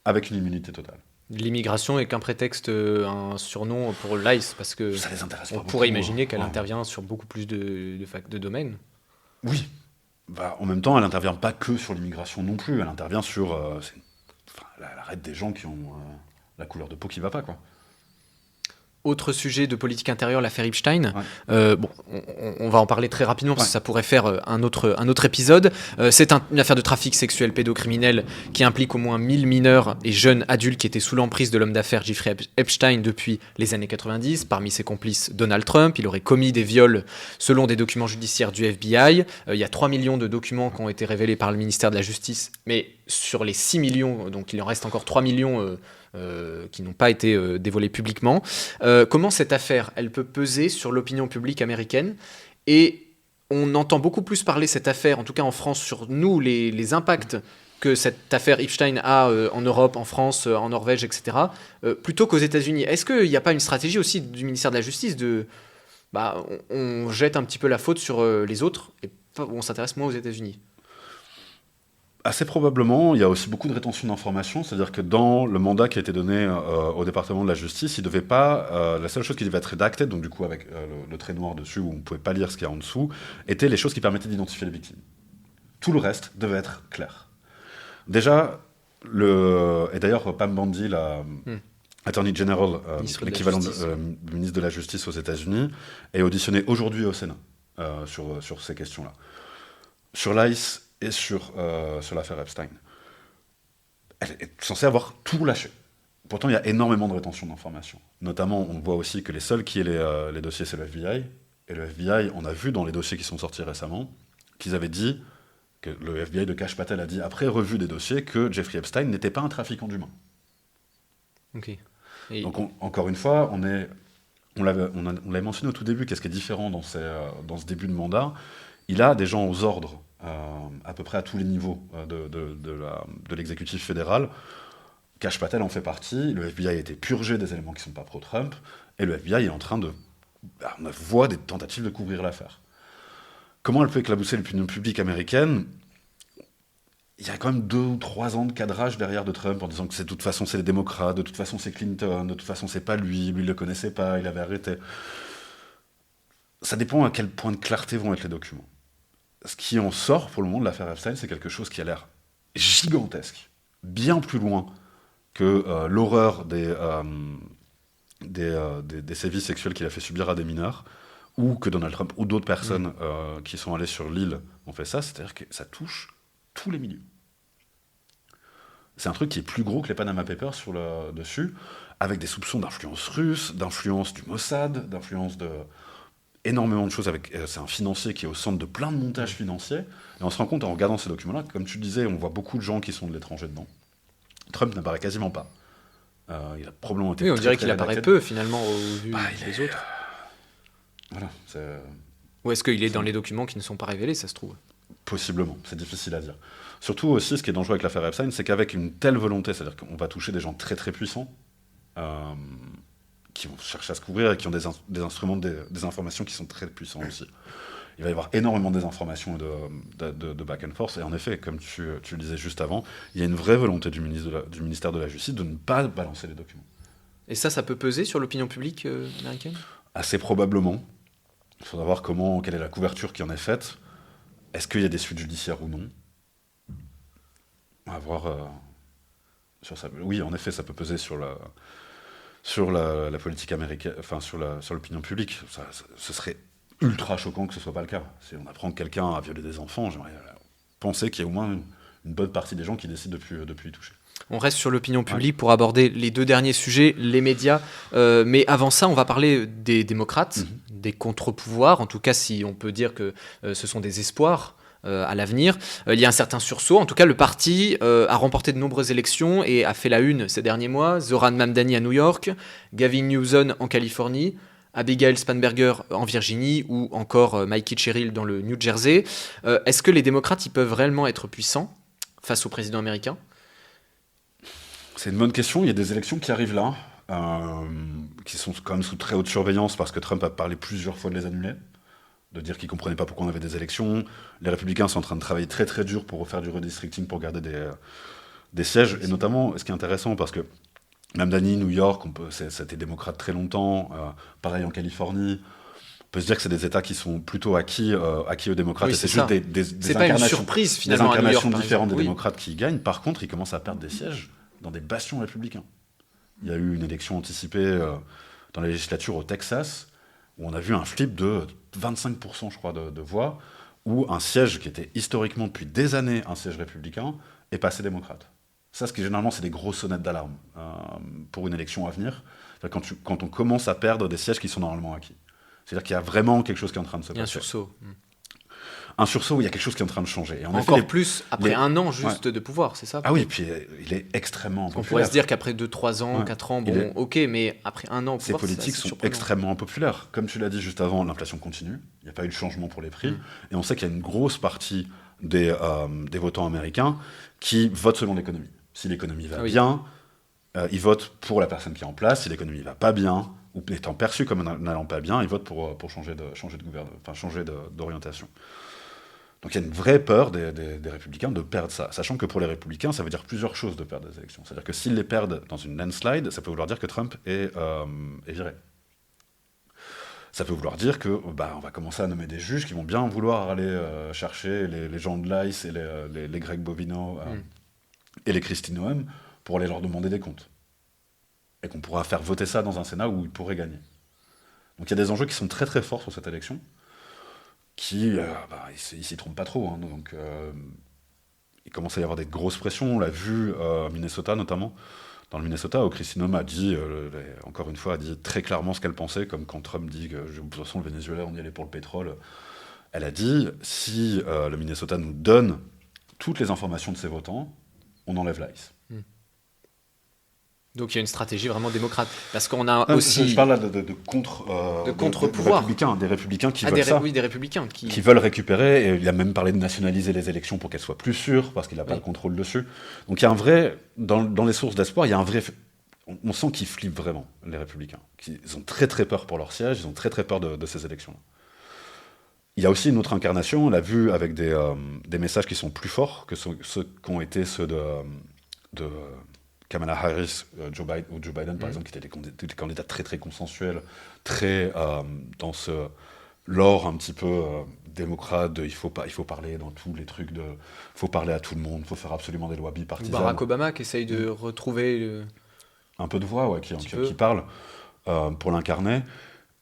avec une immunité totale. L'immigration est qu'un prétexte, un surnom pour l'ICE, parce que ça les intéresse pas on beaucoup, pourrait imaginer qu'elle intervient sur beaucoup plus de domaines. Oui. En même temps, elle n'intervient pas que sur l'immigration non plus, elle intervient sur... elle arrête des gens qui ont la couleur de peau qui ne va pas, quoi. Autre sujet de politique intérieure, l'affaire Epstein. Ouais. On va en parler très rapidement parce que ça pourrait faire un autre épisode. C'est une affaire de trafic sexuel pédocriminel qui implique au moins 1000 mineurs et jeunes adultes qui étaient sous l'emprise de l'homme d'affaires Jeffrey Epstein depuis les années 90. Parmi ses complices, Donald Trump. Il aurait commis des viols selon des documents judiciaires du FBI. Il y a 3 millions de documents qui ont été révélés par le ministère de la Justice, mais sur les 6 millions, donc il en reste encore 3 millions qui n'ont pas été dévoilés publiquement. Comment cette affaire, elle peut peser sur l'opinion publique américaine? Et on entend beaucoup plus parler cette affaire, en tout cas en France, sur nous, les impacts que cette affaire Epstein a en Europe, en France, en Norvège, etc., plutôt qu'aux États-Unis. Est-ce qu'il n'y a pas une stratégie aussi du ministère de la Justice de... on jette un petit peu la faute sur les autres et on s'intéresse moins aux États-Unis? Assez probablement, il y a aussi beaucoup de rétention d'informations, c'est-à-dire que dans le mandat qui a été donné au département de la justice, il devait pas, la seule chose qui devait être rédactée, donc du coup avec le trait noir dessus où on ne pouvait pas lire ce qu'il y a en dessous, étaient les choses qui permettaient d'identifier les victimes. Tout le reste devait être clair. Déjà, et d'ailleurs Pam Bondi, la Attorney General, l'équivalent du ministre de la Justice aux États-Unis, est auditionné aujourd'hui au Sénat sur ces questions-là. Sur l'ICE et sur l'affaire Epstein. Elle est censée avoir tout lâché. Pourtant, il y a énormément de rétention d'informations. Notamment, on voit aussi que les seuls qui aient les dossiers, c'est le FBI. Et le FBI, on a vu dans les dossiers qui sont sortis récemment, qu'ils avaient dit, que le FBI de Kash Patel a dit, après revue des dossiers, que Jeffrey Epstein n'était pas un trafiquant d'humains. Ok. Donc, encore une fois, on l'avait mentionné au tout début, qu'est-ce qui est différent dans ce début de mandat. Il a des gens aux ordres, à peu près à tous les niveaux de l'exécutif fédéral. Kash Patel en fait partie, le FBI a été purgé des éléments qui ne sont pas pro-Trump, et le FBI est en train on voit des tentatives de couvrir l'affaire. Comment elle peut éclabousser l'opinion publique américaine? Il y a quand même 2 ou 3 ans de cadrage derrière de Trump en disant que de toute façon c'est les démocrates, de toute façon c'est Clinton, de toute façon c'est pas lui il le connaissait pas, il avait arrêté. Ça dépend à quel point de clarté vont être les documents. Ce qui en sort pour le moment de l'affaire Epstein, c'est quelque chose qui a l'air gigantesque, bien plus loin que l'horreur des sévices sexuels qu'il a fait subir à des mineurs, ou que Donald Trump ou d'autres personnes qui sont allées sur l'île ont fait ça, c'est-à-dire que ça touche tous les milieux. C'est un truc qui est plus gros que les Panama Papers dessus, avec des soupçons d'influence russe, d'influence du Mossad, d'influence de... énormément de choses. C'est un financier qui est au centre de plein de montages financiers, et on se rend compte en regardant ces documents-là, comme tu disais, on voit beaucoup de gens qui sont de l'étranger dedans. Trump n'apparaît quasiment pas. Il a probablement été... Oui, on dirait qu'il apparaît peu, finalement, au vu des autres. Voilà. Ou est-ce qu'il est dans les documents qui ne sont pas révélés, ça se trouve? Possiblement, c'est difficile à dire. Surtout aussi, ce qui est dangereux avec l'affaire Epstein, c'est qu'avec une telle volonté, c'est-à-dire qu'on va toucher des gens très très puissants, qui vont chercher à se couvrir et qui ont des instruments, des informations qui sont très puissants aussi. Il va y avoir énormément de désinformation et de back and forth, et en effet, comme tu le disais juste avant, il y a une vraie volonté du ministère de la Justice de ne pas balancer les documents. Et ça peut peser sur l'opinion publique américaine? Assez probablement. Il faudra voir quelle est la couverture qui en est faite. Est-ce qu'il y a des suites judiciaires ou non? On va voir sur ça. Oui, en effet, ça peut peser sur la politique américaine, enfin sur l'opinion publique. Ce serait ultra choquant que ce soit pas le cas. Si on apprend que quelqu'un a violé des enfants, j'aimerais penser qu'il y a au moins une bonne partie des gens qui décident de plus y toucher. On reste sur l'opinion publique pour aborder les 2 derniers sujets, les médias. Mais avant ça, on va parler des démocrates, des contre-pouvoirs, en tout cas si on peut dire que ce sont des espoirs à l'avenir. Il y a un certain sursaut. En tout cas, le parti a remporté de nombreuses élections et a fait la une ces derniers mois. Zoran Mamdani à New York, Gavin Newsom en Californie, Abigail Spanberger en Virginie ou encore Mikey Sherrill dans le New Jersey. Est-ce que les démocrates ils peuvent réellement être puissants face au président américain? C'est une bonne question. Il y a des élections qui arrivent là, qui sont quand même sous très haute surveillance parce que Trump a parlé plusieurs fois de les annuler, de dire qu'il ne comprenait pas pourquoi on avait des élections. Les républicains sont en train de travailler très très dur pour refaire du redistricting pour garder des sièges. Et notamment, ce qui est intéressant, parce que Mamdani, New York, c'était démocrate très longtemps, pareil en Californie. On peut se dire que c'est des États qui sont plutôt acquis aux démocrates. Oui, et c'est ça. juste des c'est pas une surprise finalement des incarnations à New York, différentes des oui. démocrates qui gagnent. Par contre, ils commencent à perdre des sièges dans des bastions républicains. Il y a eu une élection anticipée dans la législature au Texas, où on a vu un flip de 25%, je crois, de voix, où un siège qui était historiquement depuis des années un siège républicain est passé démocrate. Ça, ce qui généralement, c'est des grosses sonnettes d'alarme pour une élection à venir. Quand on commence à perdre des sièges qui sont normalement acquis. C'est-à-dire qu'il y a vraiment quelque chose qui est en train de se passer. Il y a un sursaut. Un sursaut où il y a quelque chose qui est en train de changer. Et en Encore effet, plus après un an juste de pouvoir, c'est ça? Ah oui, puis il est extrêmement On populaire. pourrait se dire qu'après 2-3 ans, 4 ans, bon, ok, mais après un an au Ces pouvoir, politiques sont extrêmement impopulaires. Comme tu l'as dit juste avant, l'inflation continue. Il n'y a pas eu de changement pour les prix. Et on sait qu'il y a une grosse partie des votants américains qui votent selon l'économie. Si l'économie va bien, ils votent pour la personne qui est en place. Si l'économie va pas bien, ou étant perçue comme n'allant pas bien, ils votent pour changer de gouvernement, enfin changer d'orientation. Donc il y a une vraie peur des républicains de perdre ça. Sachant que pour les républicains, ça veut dire plusieurs choses de perdre des élections. C'est-à-dire que s'ils les perdent dans une landslide, ça peut vouloir dire que Trump est viré. Ça peut vouloir dire que on va commencer à nommer des juges qui vont bien vouloir aller chercher les gens de l'ICE et les Greg Bovino et les Kristi Noem pour aller leur demander des comptes. Et qu'on pourra faire voter ça dans un Sénat où ils pourraient gagner. Donc il y a des enjeux qui sont très très forts sur cette élection, qui, ils s'y trompent pas trop. Hein, donc il commence à y avoir des grosses pressions. On l'a vu à Minnesota notamment. Dans le Minnesota, où Kristi Noem a dit, encore une fois, a dit très clairement ce qu'elle pensait, comme quand Trump dit que de toute façon le Venezuela, on y allait pour le pétrole. Elle a dit, si le Minnesota nous donne toutes les informations de ses votants, on enlève l'ICE. Donc il y a une stratégie vraiment démocrate. Parce qu'on a aussi... Je parle là de contre-pouvoir. Des républicains qui veulent ça. Oui, des républicains. Qui veulent récupérer. Et il a même parlé de nationaliser les élections pour qu'elles soient plus sûres, parce qu'il n'a pas le contrôle dessus. Donc il y a un vrai... Dans les sources d'espoir, il y a un vrai... On sent qu'ils flippent vraiment, les républicains. Ils ont très très peur pour leur siège, ils ont très très peur de ces élections-là. Il y a aussi une autre incarnation, on l'a vu avec des messages qui sont plus forts que ceux qui ont été ceux de Kamala Harris, Joe Biden, par exemple, qui étaient des candidats très très consensuels, très dans ce lore un petit peu démocrate de il faut parler dans tous les trucs de faut parler à tout le monde, il faut faire absolument des lois bipartisanes. Barack Obama qui essaye de retrouver un peu de voix, qui parle pour l'incarner.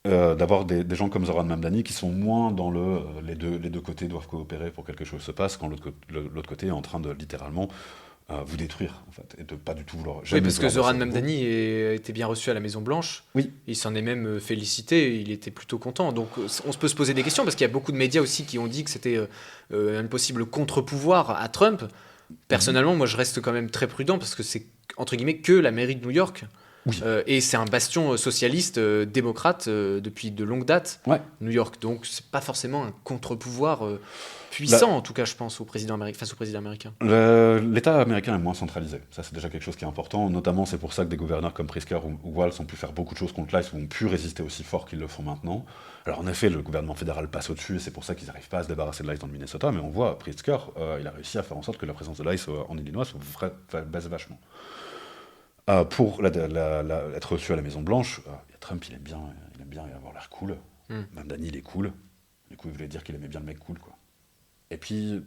D'avoir des gens comme Zoran Mamdani qui sont moins dans les deux côtés doivent coopérer pour que quelque chose se passe, quand l'autre côté est en train de littéralement vous détruire, en fait, et de pas du tout vouloir... Oui, parce que Zoran Mamdani était bien reçu à la Maison-Blanche. Oui. Il s'en est même félicité, il était plutôt content. Donc on peut se poser des questions, parce qu'il y a beaucoup de médias aussi qui ont dit que c'était un possible contre-pouvoir à Trump. Personnellement, moi je reste quand même très prudent, parce que c'est, entre guillemets, que la mairie de New York. Oui. Et c'est un bastion socialiste, démocrate, depuis de longues dates, New York. Donc c'est pas forcément un contre-pouvoir puissant, en tout cas, je pense, face au président américain. L'État américain est moins centralisé. Ça, c'est déjà quelque chose qui est important. Notamment, c'est pour ça que des gouverneurs comme Pritzker ou Walz ont pu faire beaucoup de choses contre l'ICE, ou ont pu résister aussi fort qu'ils le font maintenant. Alors, en effet, le gouvernement fédéral passe au-dessus, et c'est pour ça qu'ils n'arrivent pas à se débarrasser de l'ICE dans le Minnesota. Mais on voit, Pritzker, il a réussi à faire en sorte que la présence de l'ICE en Illinois baisse vachement. Pour être reçu à la Maison-Blanche, Trump, il aime bien avoir l'air cool. Mamdani, il est cool. Du coup, il voulait dire qu'il aimait bien le mec cool, quoi. Et puis,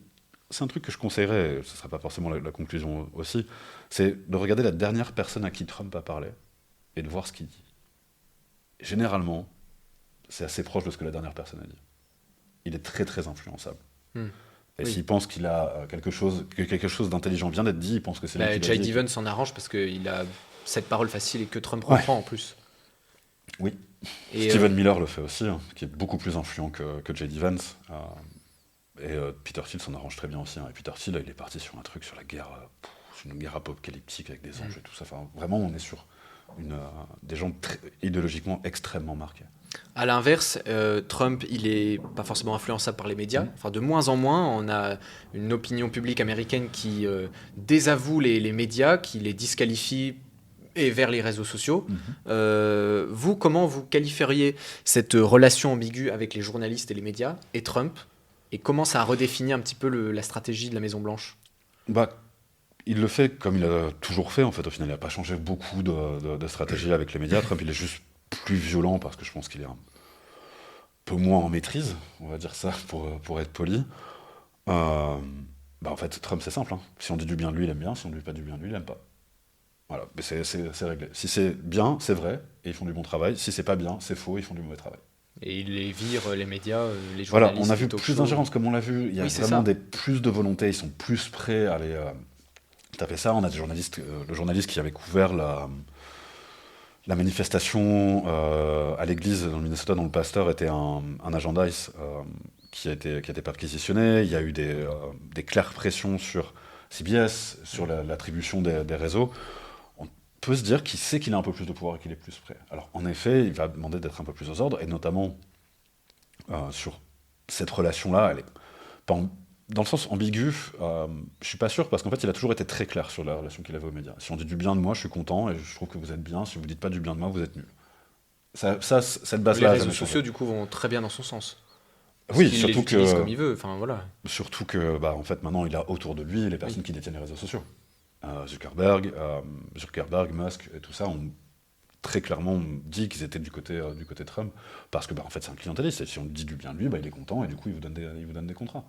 c'est un truc que je conseillerais, ce ne sera pas forcément la conclusion aussi, c'est de regarder la dernière personne à qui Trump a parlé et de voir ce qu'il dit. Généralement, c'est assez proche de ce que la dernière personne a dit. Il est très très influençable. Et s'il pense qu'il a que quelque chose d'intelligent vient d'être dit, il pense que c'est lui qui l'a dit. J.D. Vance s'en arrange parce qu'il a cette parole facile et que Trump reprend en plus. Oui. Et Stephen Miller le fait aussi, qui est beaucoup plus influent que J.D. Vance. Et Peter Thiel s'en arrange très bien aussi. Et Peter Thiel, il est parti sur un truc sur la guerre, une guerre apocalyptique avec des anges et tout ça. Enfin, vraiment, on est sur des gens idéologiquement extrêmement marqués. À l'inverse, Trump, il est pas forcément influençable par les médias. Enfin, de moins en moins, on a une opinion publique américaine qui désavoue les médias, qui les disqualifie et vers les réseaux sociaux. Vous, comment vous qualifieriez cette relation ambiguë avec les journalistes et les médias et Trump, et comment ça a redéfini un petit peu la stratégie de la Maison-Blanche ? Il le fait comme il a toujours fait, en fait. Au final, il n'a pas changé beaucoup de stratégie avec les médias. Trump, il est juste plus violent parce que je pense qu'il est un peu moins en maîtrise, on va dire ça, pour être poli. En fait, Trump, c'est simple. Si on dit du bien de lui, il aime bien. Si on ne dit pas du bien de lui, il n'aime pas. Voilà, mais c'est réglé. Si c'est bien, c'est vrai, et ils font du bon travail. Si c'est pas bien, c'est faux, ils font du mauvais travail. Et ils les virent, les médias, les Voilà, journalistes. on a vu les talk plus shows. d'ingérence, comme on l'a vu. Il y a Oui, c'est vraiment ça. plus de volonté, ils sont plus prêts à aller taper ça. On a des journalistes, le journaliste qui avait couvert la manifestation à l'église dans le Minnesota dont le pasteur était un agent d'ICE qui a été perquisitionné. Il y a eu des claires pressions sur CBS, sur l'attribution des réseaux. On peut se dire qu'il sait qu'il a un peu plus de pouvoir et qu'il est plus prêt. Alors en effet, il va demander d'être un peu plus aux ordres, et notamment sur cette relation-là, elle est pas dans le sens ambigu, je suis pas sûr, parce qu'en fait, il a toujours été très clair sur la relation qu'il avait aux médias. Si on dit du bien de moi, je suis content, et je trouve que vous êtes bien. Si vous dites pas du bien de moi, vous êtes nul. Cette Les base-là a réseaux jamais changé. sociaux, du coup, vont très bien dans son sens. Parce Oui, qu'il surtout les utilise que, comme il veut. Enfin, voilà. en fait, maintenant, il a autour de lui les personnes qui détiennent les réseaux sociaux. Zuckerberg, Musk, et tout ça ont très clairement dit qu'ils étaient du côté Trump, parce que, en fait, c'est un clientéliste. Et si on dit du bien de lui, il est content, et du coup, il vous donne des contrats.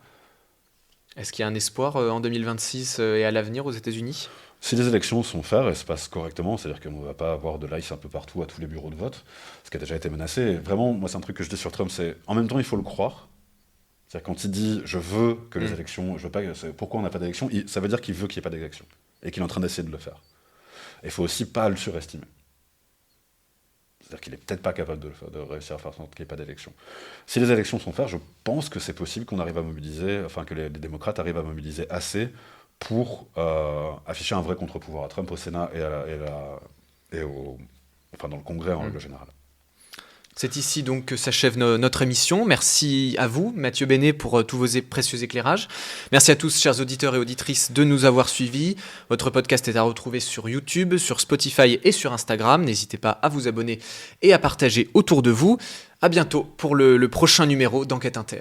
Est-ce qu'il y a un espoir en 2026 et à l'avenir aux États-Unis? Si les élections sont faites et se passent correctement, c'est-à-dire qu'on ne va pas avoir de l'ICE un peu partout à tous les bureaux de vote, ce qui a déjà été menacé. Et vraiment, moi, c'est un truc que je dis sur Trump, c'est en même temps, il faut le croire. C'est-à-dire quand il dit je veux que les élections, je veux pas, pourquoi on n'a pas d'élections, ça veut dire qu'il veut qu'il n'y ait pas d'élections et qu'il est en train d'essayer de le faire. Et il faut aussi pas le surestimer. C'est-à-dire qu'il est peut-être pas capable de réussir à faire en sorte qu'il n'y ait pas d'élections. Si les élections sont faites, je pense que c'est possible qu'on arrive à mobiliser, enfin que les démocrates arrivent à mobiliser assez pour afficher un vrai contre-pouvoir à Trump au Sénat enfin dans le Congrès en règle générale. C'est ici donc que s'achève notre émission. Merci à vous, Mathieu Bénet, pour tous vos précieux éclairages. Merci à tous, chers auditeurs et auditrices, de nous avoir suivis. Votre podcast est à retrouver sur YouTube, sur Spotify et sur Instagram. N'hésitez pas à vous abonner et à partager autour de vous. À bientôt pour le prochain numéro d'Enquête Inter.